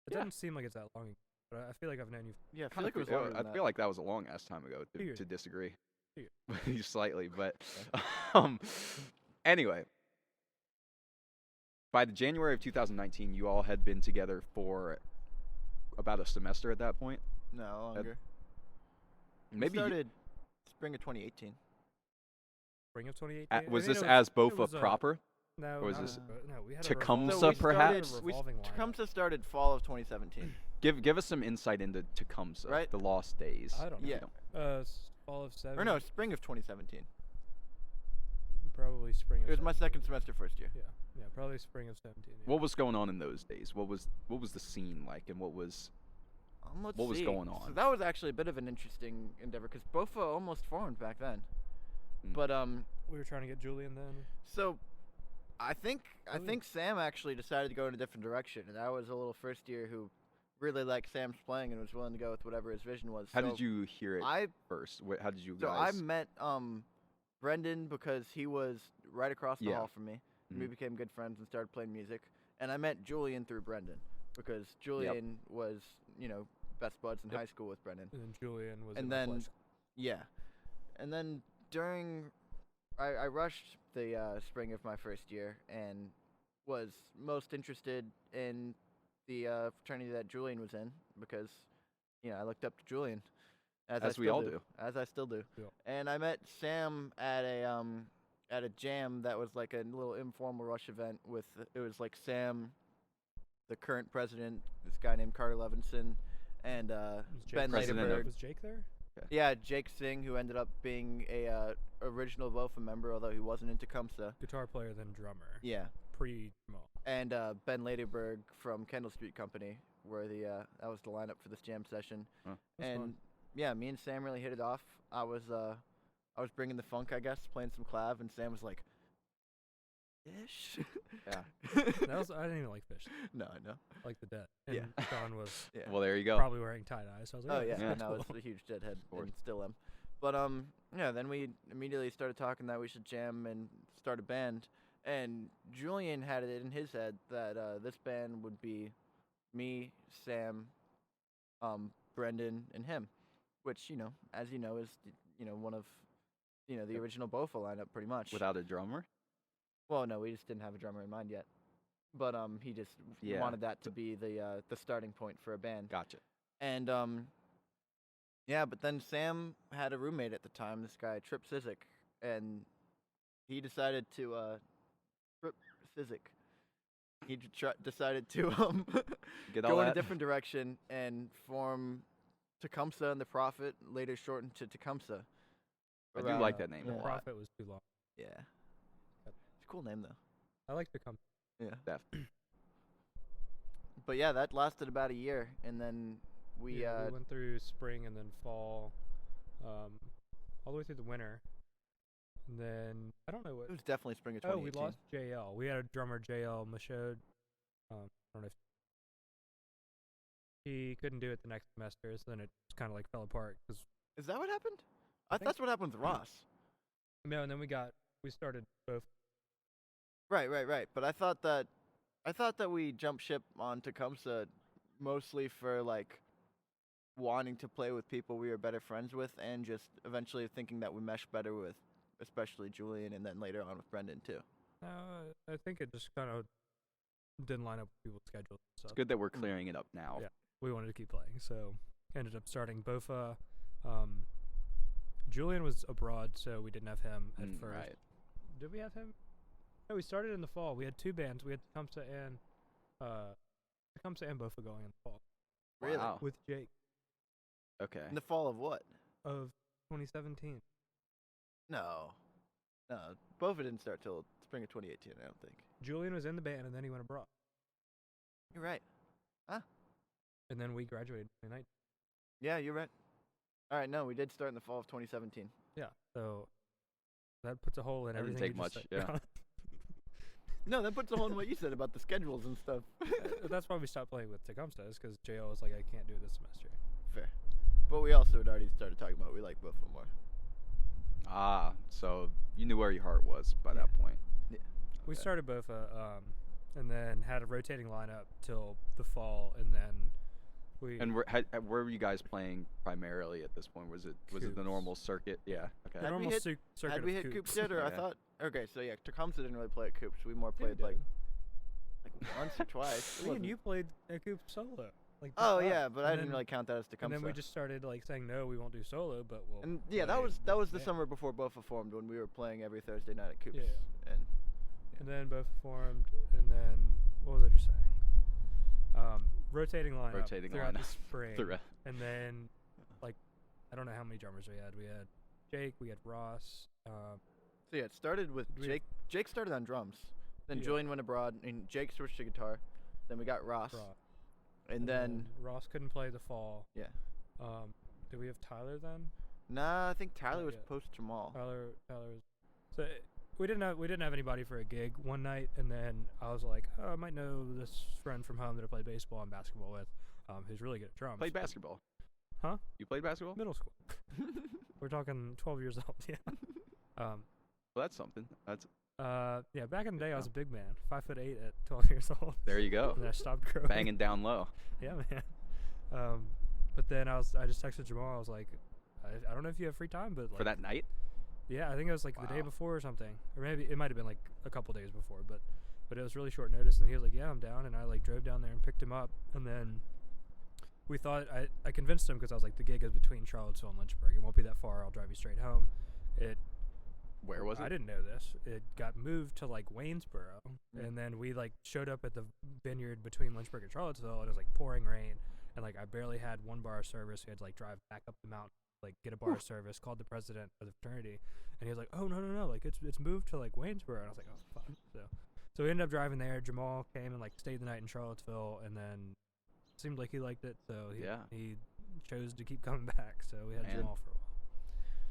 It Yeah. doesn't seem like it's that long ago, but I feel like I've known you. Yeah, I feel Kinda like it was feel- longer I than feel that. like that was a long ass time ago Figured. to disagree Figured. with you slightly, but anyway, by the January of 2019, you all had been together for about a semester at that point. No, longer. Maybe We started spring of 2018. Spring of 2018. was I mean, this it as it Bofa was, proper? No, or was not this no, we had Tecumseh, So we perhaps? started, revolving lineup. Tecumseh started fall of 2017. Give us some insight into Tecumseh, Right. the lost days. I don't know. Yeah. Fall of 7. Or no, spring of 2017. Probably spring of It was my 17. second semester first year. Yeah, probably spring of 17. Yeah. What was going on in those days? What was the scene like, and what was Let's What was see. going So on? that was actually a bit of an interesting endeavor because Bofa almost formed back then. Mm. But We were trying to get Julian then. so I think Really? Sam actually decided to go in a different direction, and I was a little first year who really liked Sam's playing and was willing to go with whatever his vision was. how So did you hear it I first? How did you so I guys? met Brendan because he was right across the Yeah. hall from me. And we Mhm. became good friends and started playing music. And I met Julian through Brendan because Julian was, best buds in Yep. high school with Brendan. And then Julian was. And in then- the flesh. Yeah. And then during I rushed the spring of my first year and was most interested in the fraternity that Julian was in because I looked up to Julian I As we still all do. as I still do. Yeah. And I met Sam at a jam that was like a little informal Rush event with it was like Sam, the current president, this guy named Carter Levinson, and Was Jake Ben President of- Laderberg. Was Jake there? Yeah, Jake Singh, who ended up being a original Bofa member, although he wasn't in Tecumseh. Guitar player, then drummer. Yeah, Pre-Mo. and Ben Laderberg from Kendall Street Company, where that was the lineup for this jam session. Huh. That's And fun. yeah, me and Sam really hit it off. I was bringing the funk, I guess, playing some clav, and Sam was like, "Fish." Yeah. I didn't even like fish. No, I know. I like the dead. And Yeah. Sean was Yeah. Well, there you go. probably wearing tie-dye, so I was like, Oh yeah, Yeah. and I was a huge Deadhead course. and still am. But yeah, then we immediately started talking that we should jam and start a band. And Julian had it in his head that this band would be me, Sam, Brendan, and him, which as you know, is one of the original Bofa lineup pretty much. Without a drummer? Well, no, we just didn't have a drummer in mind yet. But he just Yeah. wanted that to be the starting point for a band. Gotcha. And yeah, but then Sam had a roommate at the time, this guy Trip Sizik, and he decided to Trip Sizik. He decided to Get all go in a that? different direction and form Tecumseh and the Prophet, later shortened to Tecumseh. I do like that name The a lot. Prophet was too long. Yeah. It's a cool name though. I like to come. Yeah. Def- But yeah, that lasted about a year, and then we went through spring and then fall, all the way through the winter. And then I don't know what. it was definitely spring of Oh, 2018. we lost JL. We had a drummer, JL Michaud. I don't know if he couldn't do it the next semester, so then it just kind of like fell apart. Is that what happened? I think That's what happened with Ross. No, and then we started both. Right. But I thought that we jumped ship on Tecumseh mostly for like wanting to play with people we were better friends with, and just eventually thinking that we meshed better with, especially Julian, and then later on with Brendan too. I think it just kind of didn't line up with people's schedules. So It's good that we're clearing it up now. Yeah. we wanted to keep playing, so ended up starting Bofa. Julian was abroad, so we didn't have him at first. Right. Did we have him? No, we started in the fall. We had two bands. We had Tecumseh and Bofa going in the fall Really? Wow. with Jake Okay. In the fall of what? of 2017. No. Bofa didn't start till spring of 2018. I don't think. Julian was in the band, and then he went abroad. You're right. And then we graduated in 2019. Yeah, you're right. All right, no, we did start in the fall of 2017. Yeah, so that puts a hole in That didn't everything. take you just much, said. No, that puts a hole in what you said about the schedules and stuff. That's why we stopped playing with Tecumseh, is because JL was like, I can't do it this semester. Fair. But we also had already started talking about we like Bofa more. So you knew where your heart was by that point. Yeah. We Okay. started Bofa, and then had a rotating lineup till the fall, and then we. And where were you guys playing primarily at this point? Was it the Coops. normal circuit? Yeah. the Okay. Had we normal hit- circuit Had we of hit Coops. Coops yet, or I Yeah. thought? Okay, so yeah, Tecumseh didn't really play at Coops. We more Yeah, we played like did. once or twice. It Me and wasn't- you played at Coops solo. Like Oh just yeah, us. but I And didn't then- really count that as And Tecumseh. then we just started like saying no, we won't do solo, but we'll. And yeah, that play was the band. summer before Bofa formed, when we were playing every Thursday night at Coops. Yeah. And And then Bofa formed, and then what was I just saying? Rotating lineup Rotating throughout the lineup. spring, The re- and then like I don't know how many drummers we had. We had Jake, we had Ross. so yeah, it started with We- Jake. Jake started on drums. Then Yeah. Julian went abroad, and Jake switched to guitar. Then we got Ross, Ross. and then Ross couldn't play the fall. yeah. Did we have Tyler then? Nah, I think Tyler was yet. post Jamal. Tyler was. So we didn't have anybody for a gig one night, and then I was like, oh, I might know this friend from home that I play baseball and basketball with, who's really good at drums. Played basketball. Huh? You played basketball? Middle school. We're talking 12 years old. Yeah. Well, that's something. That's Yeah. Back in the day, I was a big man, 5'8" at 12 years old. there you go. And then I stopped growing. Banging down low. Yeah, man. But then I just texted Jamal. I was like, I don't know if you have free time, but like, For that night? Yeah, I think it was like the day Wow. before or something, or maybe it might have been like a couple days before, but it was really short notice. And he was like, "Yeah, I'm down," and I like drove down there and picked him up, and then we thought I convinced him because I was like, the gig is between Charlottesville and Lynchburg. It won't be that far. I'll drive you straight home. Where was it? I didn't know this. It got moved to like Waynesboro, and then we like showed up at the vineyard between Lynchburg and Charlottesville, and it was like pouring rain, and like I barely had one bar of service. We had to like drive back up the mountain, like get a bar of service. Called the president of the fraternity, and he was like, "Oh no, like it's moved to like Waynesboro," and I was like, "Oh fuck." So we ended up driving there. Jamal came and like stayed the night in Charlottesville, and then it seemed like he liked it, so he chose to keep coming back. So we had Man. Jamal for a while.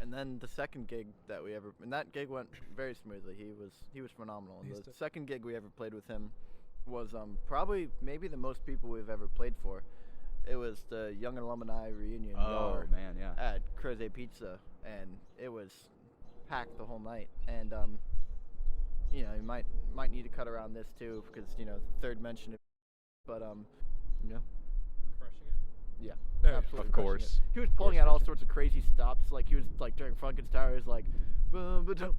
And then the second gig that we ever, and that gig went very smoothly. He was phenomenal. And the second gig we ever played with him was probably maybe the most people we've ever played for. It was the Young Alumni reunion. Oh man, yeah. At Croze Pizza, and it was packed the whole night. And you might need to cut around this too, because third mention, but Crushing it. yeah, There, absolutely of crushing course. it. He was pulling out all sorts of crazy stops, like he was like during Frankenstein, he was like, bum ba dum,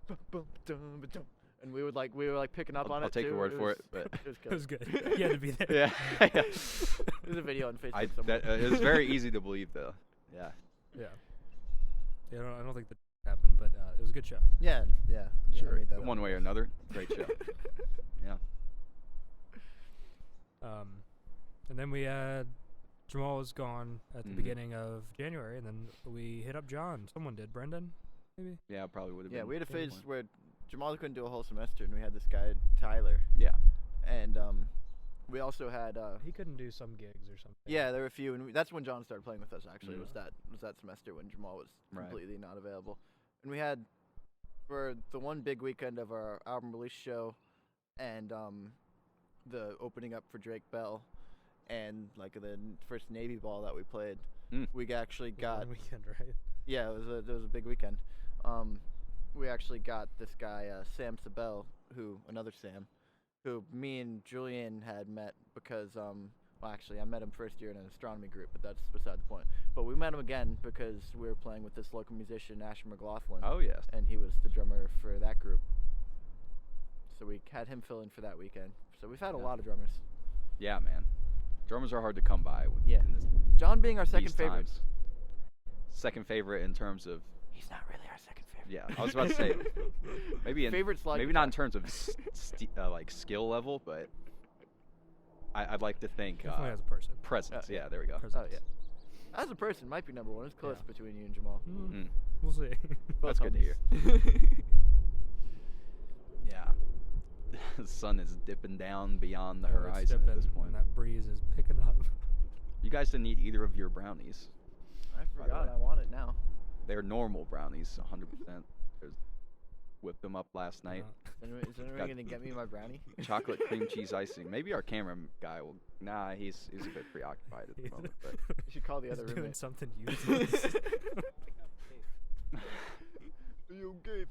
bum bum dum ba dum, and we were like picking up on it. I'll take too. your word for it, but It was good. It was good. You had to be there. yeah, yeah. There's a video on Facebook somewhere. It was very easy to believe though. Yeah. Yeah. Yeah, I don't think that happened, but it was a good show. Yeah. I Sure. made that up. One way or another, great show. Yeah. And then we had Jamal was gone at the Mhm. beginning of January, and then we hit up John. Someone did. Brendan, maybe? Yeah, probably would have been. Yeah, we had a one phase point. where Jamal couldn't do a whole semester, and we had this guy Tyler, Yeah. and we also had He couldn't do some gigs or something. yeah, there were a few, and that's when John started playing with us. Actually, Mm. was that semester when Jamal was Right. completely not available, and we had for the one big weekend of our album release show, and the opening up for Drake Bell, and like the first Navy Ball that we played, Mm. we actually It was got one weekend, right? yeah, it was a big weekend. We actually got this guy Sam Sabel, another Sam, who me and Julian had met because well, actually I met him first year in an astronomy group, but that's beside the point. But we met him again because we were playing with this local musician Asher McLaughlin, Oh yes. and he was the drummer for that group. So we had him fill in for that weekend. So we've had a Yeah. lot of drummers. Yeah, man. Drummers are hard to come by. Yeah. in this, John being our second these favorite. times. Second favorite in terms of He's not really our second favorite. yeah. I was about to say maybe favorite slide maybe guitar. not in terms of like skill level, but I'd like to think Definitely as a person. presence. Yeah. Yeah, there we go. Presence. Oh yeah. As a person, might be number one. It's close Yeah. between you and Jamal. Mm, Mm. We'll see. That's Both good to hear. homies. Yeah. The sun is dipping down beyond the Oh, it's horizon at this dipping, point. and that breeze is picking up. You guys didn't eat either of your brownies. I the forgot. way. I want it now. They're normal brownies, 100%. Whipped them up last night. Is anyone Got- gonna get me my brownie? Chocolate cream cheese icing. Maybe our camera guy will. Nah, he's a bit preoccupied at the moment. But You should call the other He's doing roommate. something useless You okay?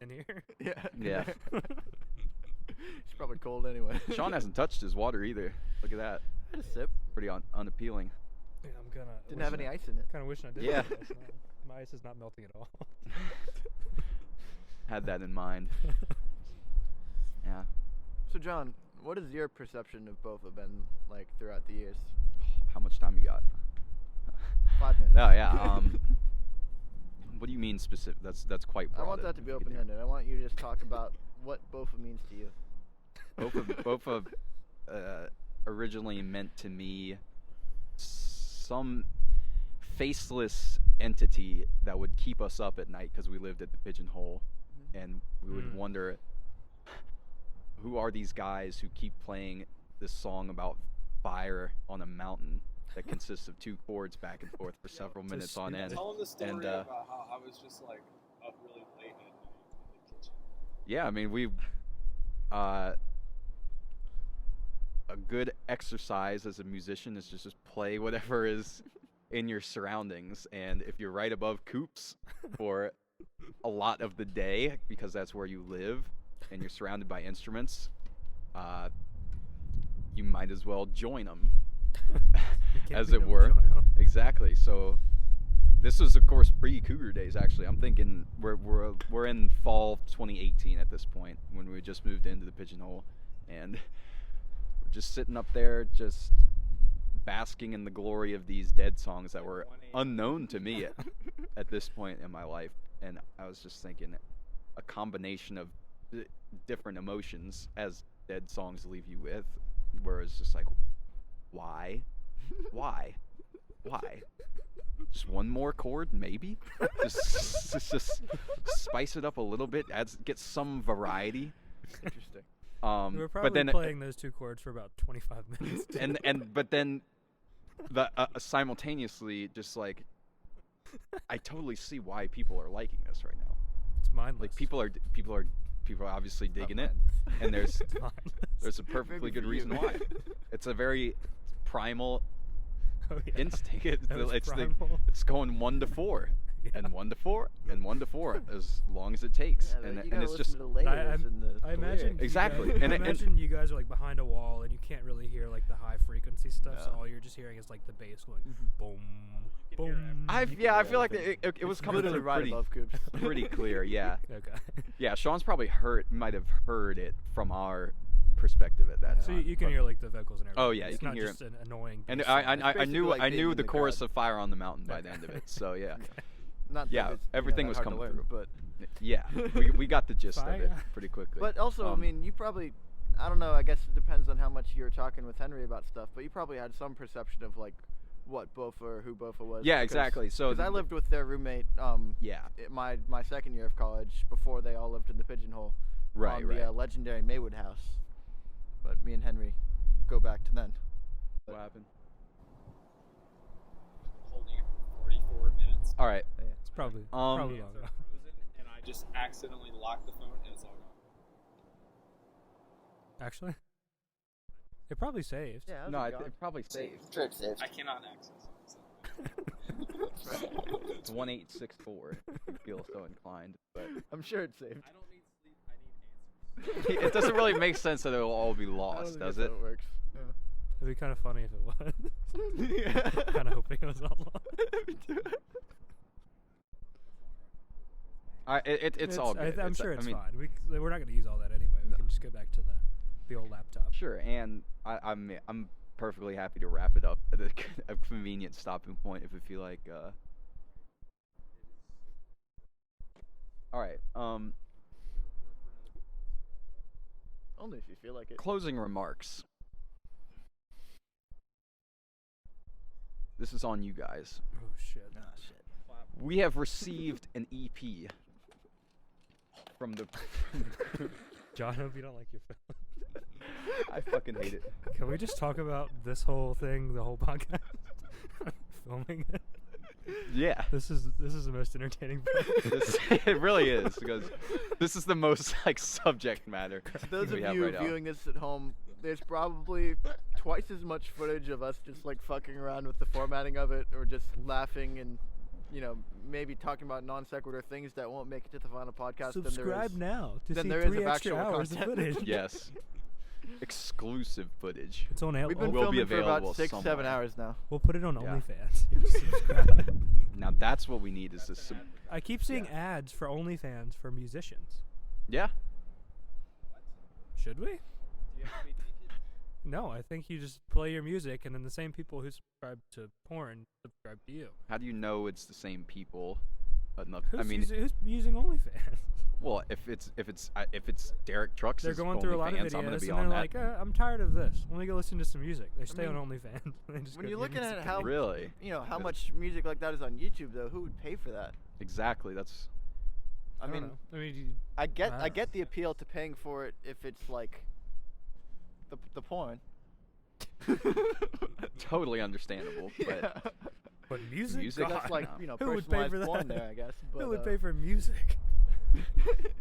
in here. Yeah. Yeah. He's probably cold anyway. Sean hasn't touched his water either. Look at that. I had a sip. Pretty unappealing. Yeah, I'm gonna. Didn't have any ice in it. Kind of wishing I did. Yeah. that last night. My ice is not melting at all. Had that in mind. Yeah. So John, what has your perception of Bofa been like throughout the years? How much time you got? 5 minutes. Oh yeah. What do you mean specific? That's quite broad. I want that to be open-ended. I want you to just talk about what Bofa means to you. Bofa originally meant to me some faceless entity that would keep us up at night because we lived at the Pigeonhole, and we would wonder, who are these guys who keep playing this song about fire on a mountain that consists of 2 chords back and forth for several minutes on end. Tell them the story And, about how I was just like up really late at night in the kitchen. Yeah, I mean, we a good exercise as a musician is just play whatever is in your surroundings, and if you're right above coops for a lot of the day because that's where you live and you're surrounded by instruments, you might as well join them. As it were. Exactly. So this was, of course, pre-Cougar days. Actually, I'm thinking we're in fall 2018 at this point when we just moved into the Pigeonhole, and we're just sitting up there, just basking in the glory of these Dead songs that were unknown to me at this point in my life. And I was just thinking, a combination of different emotions as Dead songs leave you with, where it's just like, why? Why? Just one more chord, maybe? Just spice it up a little bit, get some variety. Interesting. We were probably but then playing those 2 chords for about 25 minutes. but then the simultaneously just like I totally see why people are liking this right now. It's mindless. Like people are obviously digging it, and there's It's mindless. there's a perfectly Maybe good for reason you. why. It's a very primal Oh, yeah. instinct. That was It's primal. it's going 1 to 4, Yeah. and 1 to 4, and 1 to 4 as long as it takes, Yeah, and you and gotta it's listen just to the layers and the I imagine lyrics. you Exactly. Guys, And I it- and- imagine you guys are like behind a wall and you can't really hear like the high frequency stuff. So Yeah. all you're just hearing is like the bass going boom, You can hear boom. everything. I feel like it was It's coming literally through right pretty above Coops. pretty clear. Yeah. Okay. Yeah, Sean's probably might have heard it from our perspective at that Yeah. So time. you can but- hear like the vocals and everything. Oh, yeah, you it's can not hear just an annoying. and bass I line. It's basically like I being knew in the the chorus crowd. of Fire on the Mountain by the Okay. end of it. So yeah, Not Yeah, that it's, everything that was hard to coming learn, through. but yeah, we got the gist of it Fire. pretty quickly. but also, I mean, you probably, I don't know. I guess it depends on how much you were talking with Henry about stuff. But you probably had some perception of like what Bofa or who Bofa was. yeah, exactly. So Because I lived with their roommate. Yeah, My second year of college before they all lived in the Pigeonhole. right, on right. the legendary Maywood house. But me and Henry go back to then. What happened? Holding it for 44 minutes. All right. It's probably Um, probably Hands long are enough. frozen, and I just accidentally locked the phone, and it's all gone. Actually, it probably saved. Yeah. No, it probably saved. Sure, it's saved. I cannot access it. So. It's 1864. If you feel so inclined, but I'm sure it's saved. I don't need sleep. I need answers. it doesn't really make sense that it will all be I don't lost, think does that's it? how it works. It'd be kind of funny if it was. Yeah. Kind of hoping it was all long. It's all good. I'm sure I it's mean, fine. We're not going to use all that anyway. We No. can just go back to the old laptop. Sure, and I'm perfectly happy to wrap it up at a convenient stopping point if we feel like. All right. Only if you feel like it. Closing remarks. This is on you guys. Oh shit. Ah, shit. We have received an EP from the group. John, I hope you don't like your film. I fucking hate it. Can we just talk about this whole thing, the whole podcast? Filming it. Yeah. This is the most entertaining part. It really is, because this is the most like subject matter Those of we have you right now. viewing this at home, there's probably twice as much footage of us just like fucking around with the formatting of it, or just laughing and, you know, maybe talking about non sequitur things that won't make it to the final podcast. Subscribe now to than see there is 3 of extra actual hours of content. footage. Yes. Exclusive footage. It's on We've been will be filming for available about 6-7 somewhere. hours now. We'll put it on Yeah. OnlyFans. You have to subscribe. Now that's what we need is this. I keep seeing Yeah. ads for OnlyFans for musicians. Yeah. Should we? Do you have to be naked? No, I think you just play your music, and then the same people who subscribe to porn subscribe to you. How do you know it's the same people? Enough. Who's, I mean, who's using OnlyFans? well, if it's Derek Trucks, They're going through a lot of I'm gonna videos, be and on they're that. like, I'm tired of this. Let me go listen to some music. They stay mean, on OnlyFans. They just when go you're give looking me at some how- pay. Really? You know, how Yeah. much music like that is on YouTube, though? Who would pay for that? Exactly. That's I don't mean, know. I mean, I get I get the appeal to paying for it if it's like the porn. totally understandable. But Yeah. but music? Music? So that's God, like, no. you know, Who would pay personalized for porn that? there, I guess. But, Who would pay for music?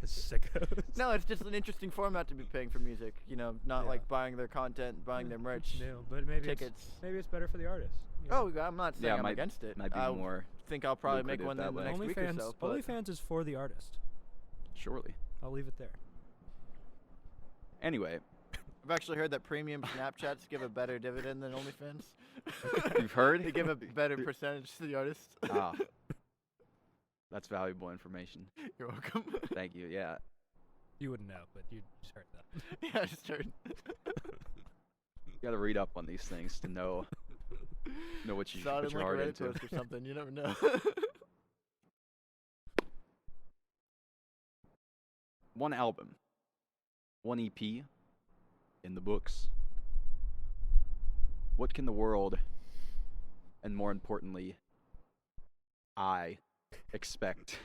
Sickos. No, it's just an interesting format to be paying for music. You know, not Yeah. like buying their content, buying their merch, No, but maybe tickets. it's better for the artist. you Oh, know? I'm not saying yeah, I'm might against it. might be I more think I'll probably make lucrative one that in the way. next week or OnlyFans. so. But OnlyFans is for the artist. surely. I'll leave it there. Anyway, I've actually heard that premium Snapchats give a better dividend than OnlyFans. you've heard? They give a better percentage to the artist. Ah, that's valuable information. You're welcome. Thank you. Yeah. You wouldn't know, but you just heard that. Yeah, I just heard. You got to read up on these things to know what you Saw it put in your like a heart Reddit into. post or something. You never know. One album, one EP in the books. What can the world, and more importantly, I expect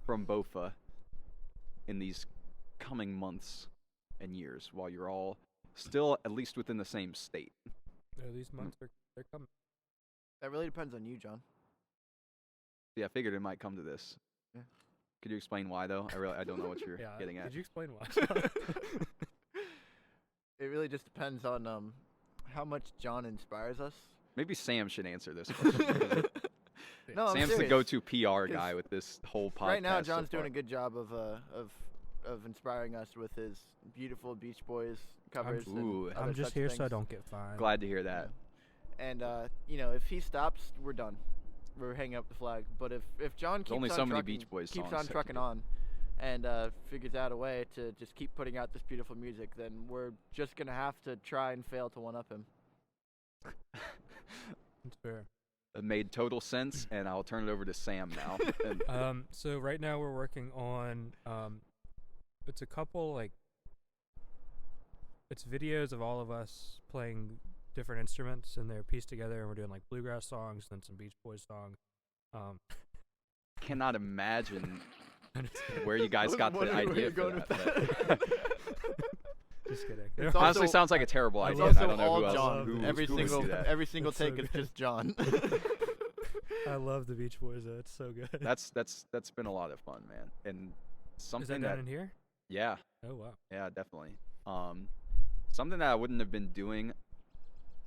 from Bofa in these coming months and years while you're all still at least within the same state? No, these months they're coming. That really depends on you, John. Yeah, I figured it might come to this. Yeah. Could you explain why though? I don't know what you're Yeah. getting at. Could you explain why? It really just depends on how much John inspires us. Maybe Sam should answer this question. No, I'm Sam's the serious. go-to PR guy with this whole podcast. Right now, so John's doing far. a good job of inspiring us with his beautiful Beach Boys covers. Ooh. and I'm other just such here so I things. don't get fined. Glad to hear that. And if he stops, we're done. We're hanging up the flag. But if John keeps only on so many trucking, Beach Boys keeps songs on that you trucking do. on, and figures out a way to just keep putting out this beautiful music, then we're just gonna have to try and fail to one up him. That's fair. It made total sense, and I'll turn it over to Sam now. And So right now we're working on it's a couple it's videos of all of us playing different instruments and they're pieced together, and we're doing like bluegrass songs and then some Beach Boys songs. cannot imagine I'm just kidding. where you guys was got the wondering where idea you're for going with that. that. Just kidding. It's Honestly, also- sounds like a terrible I idea. love and I also don't know all who else. John. Who, every who would do single that. every single It's so take is good. just John. I love the Beach Boys though. It's so good. That's been a lot of fun, man. And Is something that down in here? yeah, Oh wow. yeah, definitely. Something that I wouldn't have been doing.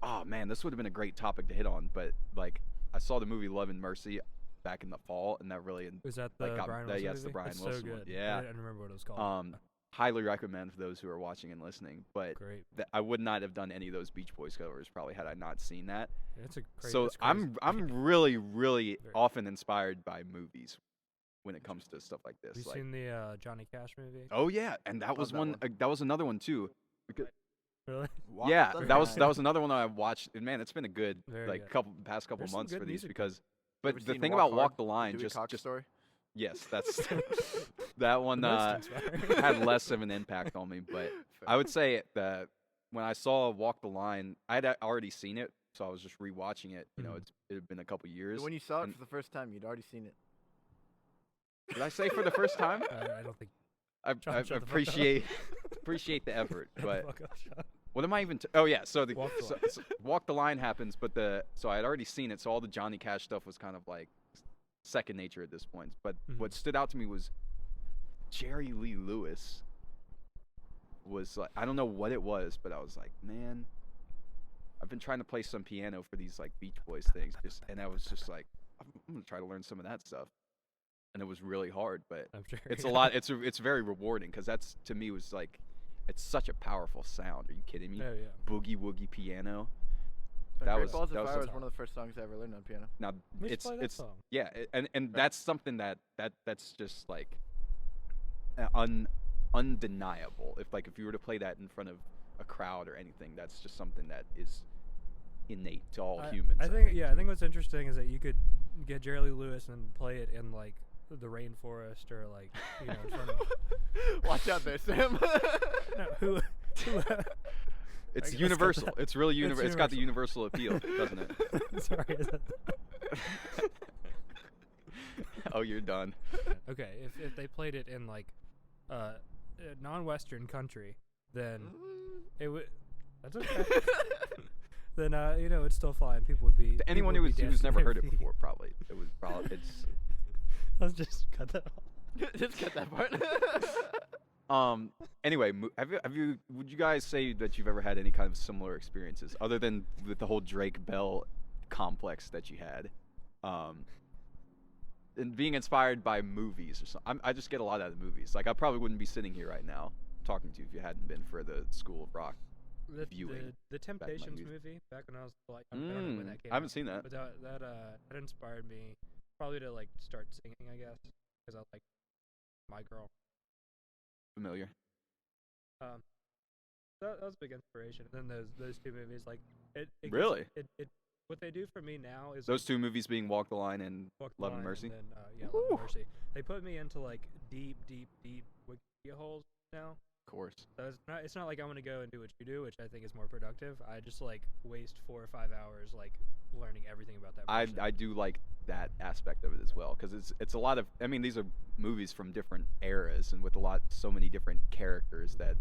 Oh man, this would have been a great topic to hit on, but like I saw the movie Love and Mercy back in the fall, and that really Was that the Like, got- Brian that- Wilson yeah, it's the movie? Brian It's Wilson so one. good. Yeah. I don't remember what it was called. highly recommend for those who are watching and listening. But Great. I would not have done any of those Beach Boys covers probably had I not seen that. It's a crazy. So I'm really really Very- often inspired by movies when it comes to stuff like Have this. you Like, seen the Johnny Cash movie? oh yeah, and that was that one. one. That was another one too. Because, Really? yeah, the that was Line. another one that I watched. And man, it's been a good Very like good. past couple There's some months good for these music. because. You ever But the seen thing Walk about Hard, Walk the Line, Dewey Cox just story. yes, that's that one Most inspiring. had less of an impact on me. But I would say that when I saw Walk the Line, I had already seen it, so I was just rewatching it. You know, Mhm. it had been a couple years. When you saw it and- for the first time, you'd already seen it. Did I say for the first time? I don't think. I John, shut the fuck up. appreciate the effort, Shut the but fuck up, Sean. what am I even? Oh yeah, so the Walk the so, Line. so Walk the Line happens, but so I had already seen it, so all the Johnny Cash stuff was kind of like second nature at this point. But Mhm. what stood out to me was Jerry Lee Lewis was like, I don't know what it was, but I was like, man, I've been trying to play some piano for these like Beach Boys things, and I was just like, I'm gonna try to learn some of that stuff, and it was really hard, but I'm sure. it's a lot. It's very rewarding because that's to me was like, it's such a powerful sound. Are you kidding me? Oh yeah. Boogie woogie piano. But That Great was- Balls that of was Fire some- was one of the first songs I ever learned on piano. Now We should it's play that it's song. yeah, and Right. that's something that's just like undeniable. If you were to play that in front of a crowd or anything, that's just something that is innate to all humans. I think to me. what's interesting is that you could get Jerry Lee Lewis and play it in like the rainforest or like in front of Watch out there, Sam. no, who It's guess universal. that- It's really universal. It's got the universal. universal appeal, doesn't it? Sorry. Is that Oh, you're done. okay, if they played it in like a non-Western country, then it would. That's okay. Then it's still fine. People would be. To anyone people would be who's dancing never their heard it feet. before, probably it was probably it's. Let's just cut that off. Just cut that part. Anyway, would you guys say that you've ever had any kind of similar experiences other than with the whole Drake Bell complex that you had? And being inspired by movies or something. I just get a lot out of movies. Like I probably wouldn't be sitting here right now talking to you if you hadn't been for the School of Rock. Viewing The Temptations youth. movie back when I was like I don't know when that came I haven't out, seen that. but that inspired me probably to like start singing, I guess, because I like My Girl. Familiar. That was a big inspiration. And then those two movies, like it gets- Really? it what they do for me now is Those two movies being Walk the Line and Walk the Love and Line Mercy? then, Love and Mercy. They put me into like deep Wikipedia holes now. of course. So it's not like I'm gonna go and do what you do, which I think is more productive. I just like waste 4 or 5 hours like learning everything about that person. I do like that aspect of it as well because it's a lot of. I mean, these are movies from different eras and with so many different characters that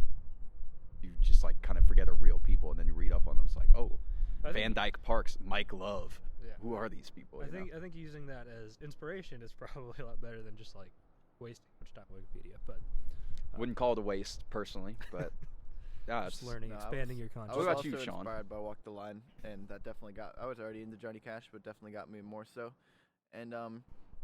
you just like kind of forget are real people, and then you read up on them. It's like, oh, I Van think- Dyke Parks, Mike Love. Yeah. Who are these people? I you know? think using that as inspiration is probably a lot better than just like wasting much time on Wikipedia. But Wouldn't call it a waste personally, but yeah, just it's learning, No, I expanding your I consciousness. was about also you, Sean? inspired by Walk the Line, and that definitely got. I was already into Johnny Cash, but definitely got me more so. And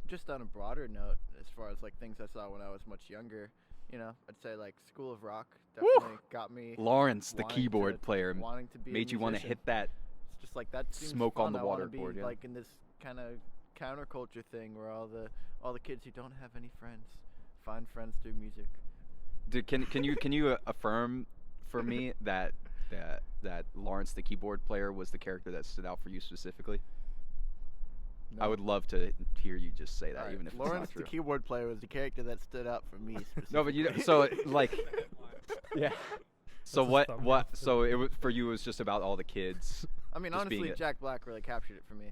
just on a broader note, as far as like things I saw when I was much younger, you know, I'd say like School of Rock definitely got me Lawrence, the wanting keyboard to- player, wanting to be made a you want to musician. hit that. It's just like that seems smoke on fun. the I wanna water be cord, yeah. like in this kind of counterculture thing where all the kids who don't have any friends find friends through music. Dude, can you affirm for me that Lawrence, the keyboard player, was the character that stood out for you specifically? I No. would love to hear you just say that, Alright, even if Lawrence, it's the not true. keyboard player, was the character that stood out for me. No, but you specifically. so like Yeah. so his what thumbnail. so it was for you, it was just about all the kids. I mean, just being honestly, a- Jack Black really captured it for me.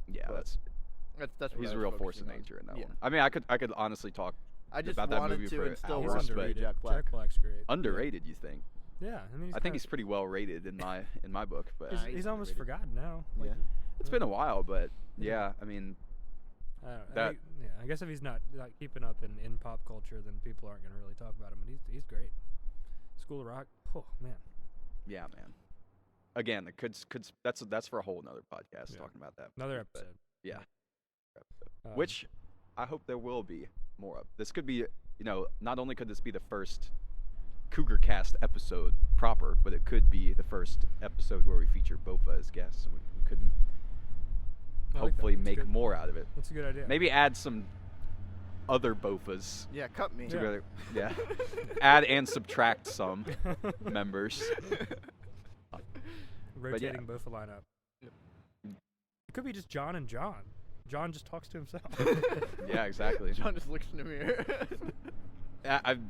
Yeah, But that's what he's I a was real force of focusing on. nature in that Yeah. one. I mean, I could honestly talk I just about that wanted movie to for and still hours, He's want to but- be underrated. Jack Black. Jack Black's great. underrated. You think? Yeah, I mean, he's I think he's pretty well rated in my book, but Nah, he's he's almost underrated. forgotten now. Like, Yeah. it's been a while. But Yeah. yeah, I mean, I don't know. That- I guess if he's not keeping up in pop culture, then people aren't gonna really talk about him. But he's great. School of Rock. Oh man. yeah, man. Again, it could that's for a whole nother podcast Yeah. talking about that. Another but episode. yeah. Um, Which I hope there will be more of. This could be, not only could this be the first Cougar Cast episode proper, but it could be the first episode where we feature Bofa as guests. And we could I like that. hopefully That's make good. more out of it. That's a good idea. Maybe add some other Bofas Yeah, cut me. Yeah. together. Yeah. Add and subtract some members. Rotating both a lineup. It could be just John and John. John just talks to himself. Yeah, exactly. John just looks in the mirror. I'm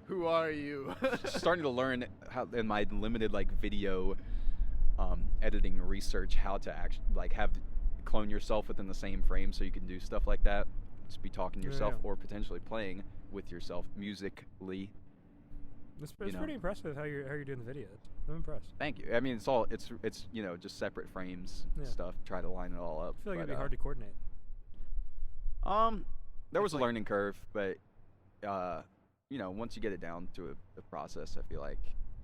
Who are you? starting to learn how, in my limited video editing research, how to actually have clone yourself within the same frame so you can do stuff like that. Just be talking to Yeah, yourself yeah. or potentially playing with yourself musically. It's You know. pretty impressive how you're doing the videos. I'm impressed. Thank you. I mean, it's just separate frames and Yeah. stuff. Try to line it all up. I feel like but, it'd be hard to coordinate. There was It's a learning curve, but once you get it down to a process, I feel like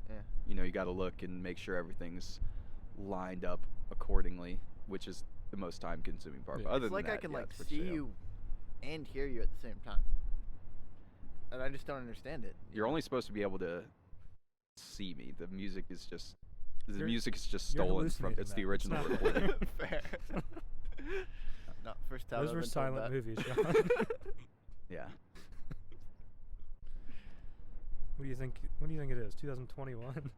Yeah. you got to look and make sure everything's lined up accordingly, which is the most time-consuming part. Yeah. But other It's than like that, I can yeah, like it's pretty see chill. you and hear you at the same time, and I just don't understand it. You're only supposed to be able to see me. The music is just You're- stolen from. hallucinating It's the that. original not- recording. Fair. No, first time Those I've were been told silent that. movies, John. Yeah. What do you think? What do you think it is? 2021.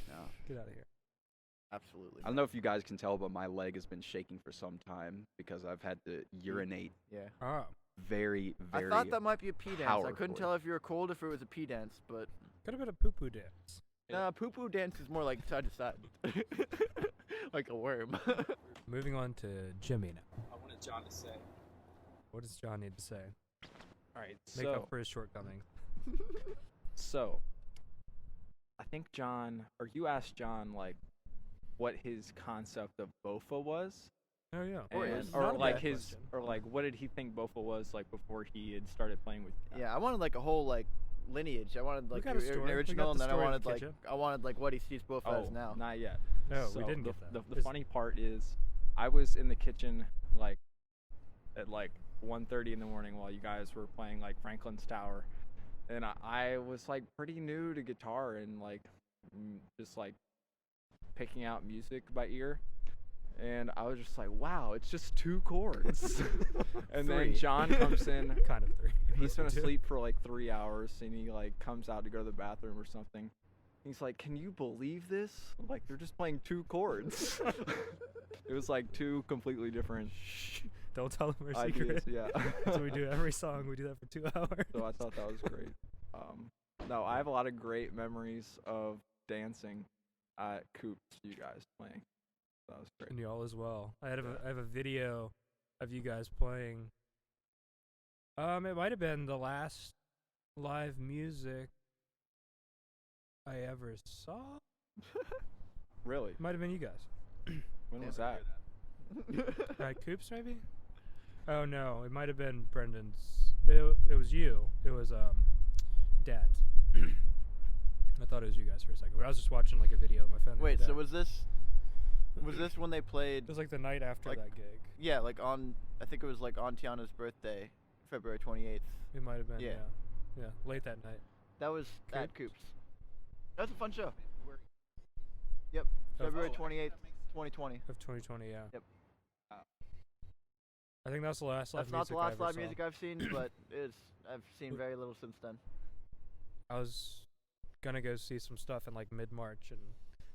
No. Get out of here. Absolutely. I don't know if you guys can tell, but my leg has been shaking for some time because I've had to urinate Yeah. Oh, very, I very. thought that might be a pee dance. I couldn't powerfully. tell if you were cold if it was a pee dance, but could have been a poo poo dance. nah, poo poo dance is more like side to side, like a worm. Moving on to Jimmy now. I wanted John to say. What does John need to say? All right, Make so up for his shortcomings. I think John, or you asked John what his concept of Bofa was, Oh yeah. Or and, is. or Not a like bad his, question. or what did he think Bofa was before he had started playing with? Yeah, I wanted like a whole lineage. I wanted got the a story. We got original, the and then I story of wanted the kitchen. what he sees Bofa Oh, as now. not yet. No, So we didn't the, get that. The Is- funny part is, I was in the kitchen at 1:30 in the morning while you guys were playing Franklin's Tower, and I was pretty new to guitar and just picking out music by ear, and I was just wow, it's just 2 chords. And then Three. John comes in. kind of 3. He's been asleep for 3 hours, and he comes out to go to the bathroom or something. He's like, "Can you believe this? They're just playing 2 chords." It was 2 completely different Don't tell him our ideas. secret. Yeah. So we do every song. We do that for 2 hours. So I thought that was great. No, I have a lot of great memories of dancing at Coops, you guys playing. That was great. And y'all as well. I have a video of you guys playing. It might have been the last live music I ever saw. Really? Might have been you guys. When Yeah. was that? Right, Coops maybe? Oh no, it might have been Brendan's. It was you. It was Dad's. I thought it was you guys for a second, but I was just watching like a video on my phone. the Wait, other so day. was this when they played? It was like the night after like- that gig. Yeah, like on. I think it was like on Tiana's birthday, February 28th. It might have been. Yeah. Yeah, late that night. That was Coop? at Coops. That was a fun show. Yep, Of- February 28th, 2020. Of 2020, yeah. Yep. I think that's the last live That's not music the I last ever live saw. music I've seen, but I've seen very little since then. I was gonna go see some stuff in like mid-March and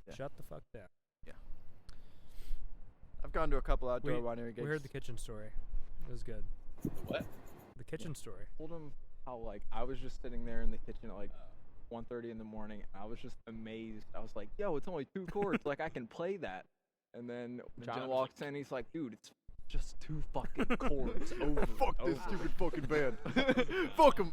Yeah. shut the fuck down. I've gone to a couple outdoor We- winery gigs. We heard the kitchen story. It was good. What? The kitchen story. Told him how like I was just sitting there in the kitchen at like 1:30 in the morning. And I was just amazed. I was like, "Yo, it's only 2 chords. Like I can play that." And then John John was walks in. He's like, "Dude, it's just 2 fucking chords over. Fuck and this over." stupid fucking band. Fuck them.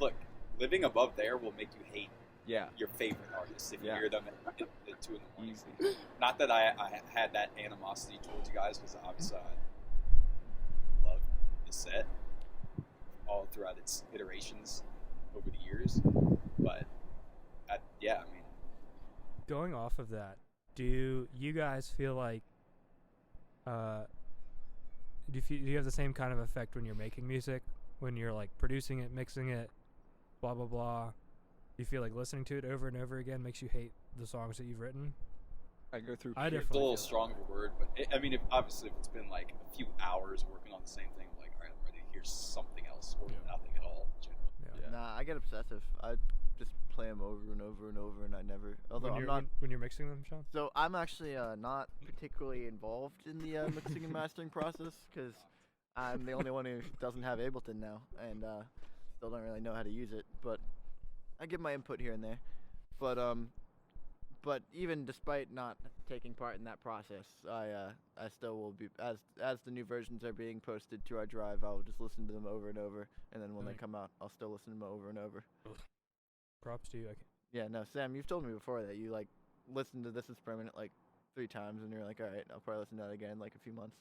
Look, living above there will make you hate Yeah. your favorite artists if you Yeah. hear them at 2 in the morning. Easy. Not that I had that animosity towards you guys, because obviously I love the set all throughout its iterations over the years. But yeah, I mean, Going off of that, do you guys feel like do you have the same kind of effect when you're making music, when you're like producing it, mixing it, blah blah blah? Do you feel like listening to it over and over again makes you hate the songs that you've written? I go through. I pure- it's a definitely little feel that. strong of a word, but I mean, obviously if it's been like a few hours working on the same thing, like, all right, I'm ready to hear something else or Yeah. nothing at all in general. Yeah. Yeah. Nah, I get obsessive. I just play them over and over and over, and I never. Although When I'm you're, not. when you're mixing them, Sean? So I'm actually not particularly involved in the mixing and mastering process because I'm the only one who doesn't have Ableton now, and still don't really know how to use it. But I give my input here and there. But even despite not taking part in that process, I still will be as the new versions are being posted to our drive. I'll just listen to them over and over, and then when they Nice. come out, I'll still listen to them over and over. Props to you. Yeah, no, Sam, you've told me before that you like listened to This Is Permanent like 3 times, and you're like, all right, I'll probably listen to that again in like a few months.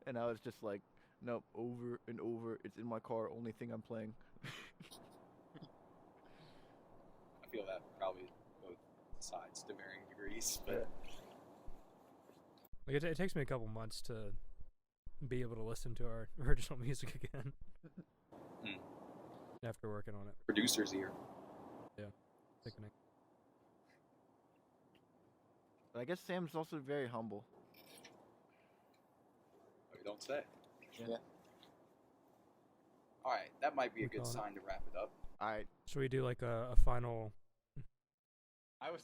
And I was just like, nope, over and over. It's in my car, only thing I'm playing. I feel that probably both sides to varying degrees, but Like it takes me a couple months to be able to listen to our original music again Hmm. after working on it. producers here. Sickening. But I guess Sam's also very humble. You don't say. Yeah. All right, that might be a Work good on it. sign to wrap it up. All right, Should we do like a final I was.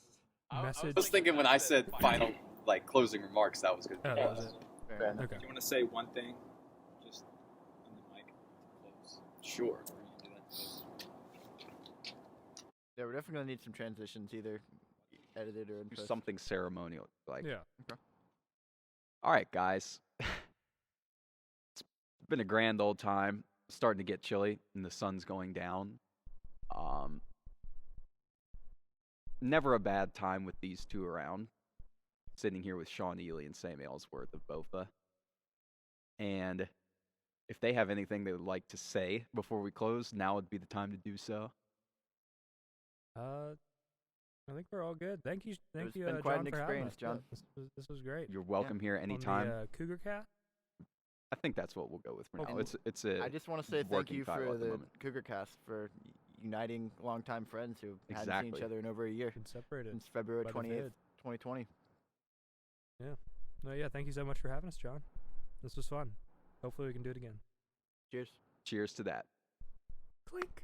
message? I was thinking when I said final, like closing remarks, that was good. Oh, that was it. fair enough. Okay. Do you want to say one thing, just on the mic to close? Sure. Or you do that to close? Yeah, we're definitely gonna need some transitions, either edited or in Do post. something ceremonial. Like, Yeah. all right, guys. It's been a grand old time. Starting to get chilly and the sun's going down. Never a bad time with these two around. Sitting here with Sean Ealy and Sam Ailsworth of Bofa. And if they have anything they would like to say before we close, now would be the time to do so. I think we're all good. Thank you, It's you, been quite John, an for having experience, us. John. This was great. You're welcome here On the, anytime. Cougar Cat. I think that's what we'll go with for now. Okay. It's a I just want to say thank working you title for at the the moment. Cougar Cast for uniting longtime friends who hadn't seen Exactly. each other in over a year Been separated. since February by the 28th, vid. 2020. No, yeah. Thank you so much for having us, John. This was fun. Hopefully we can do it again. Cheers. cheers to that. Clink.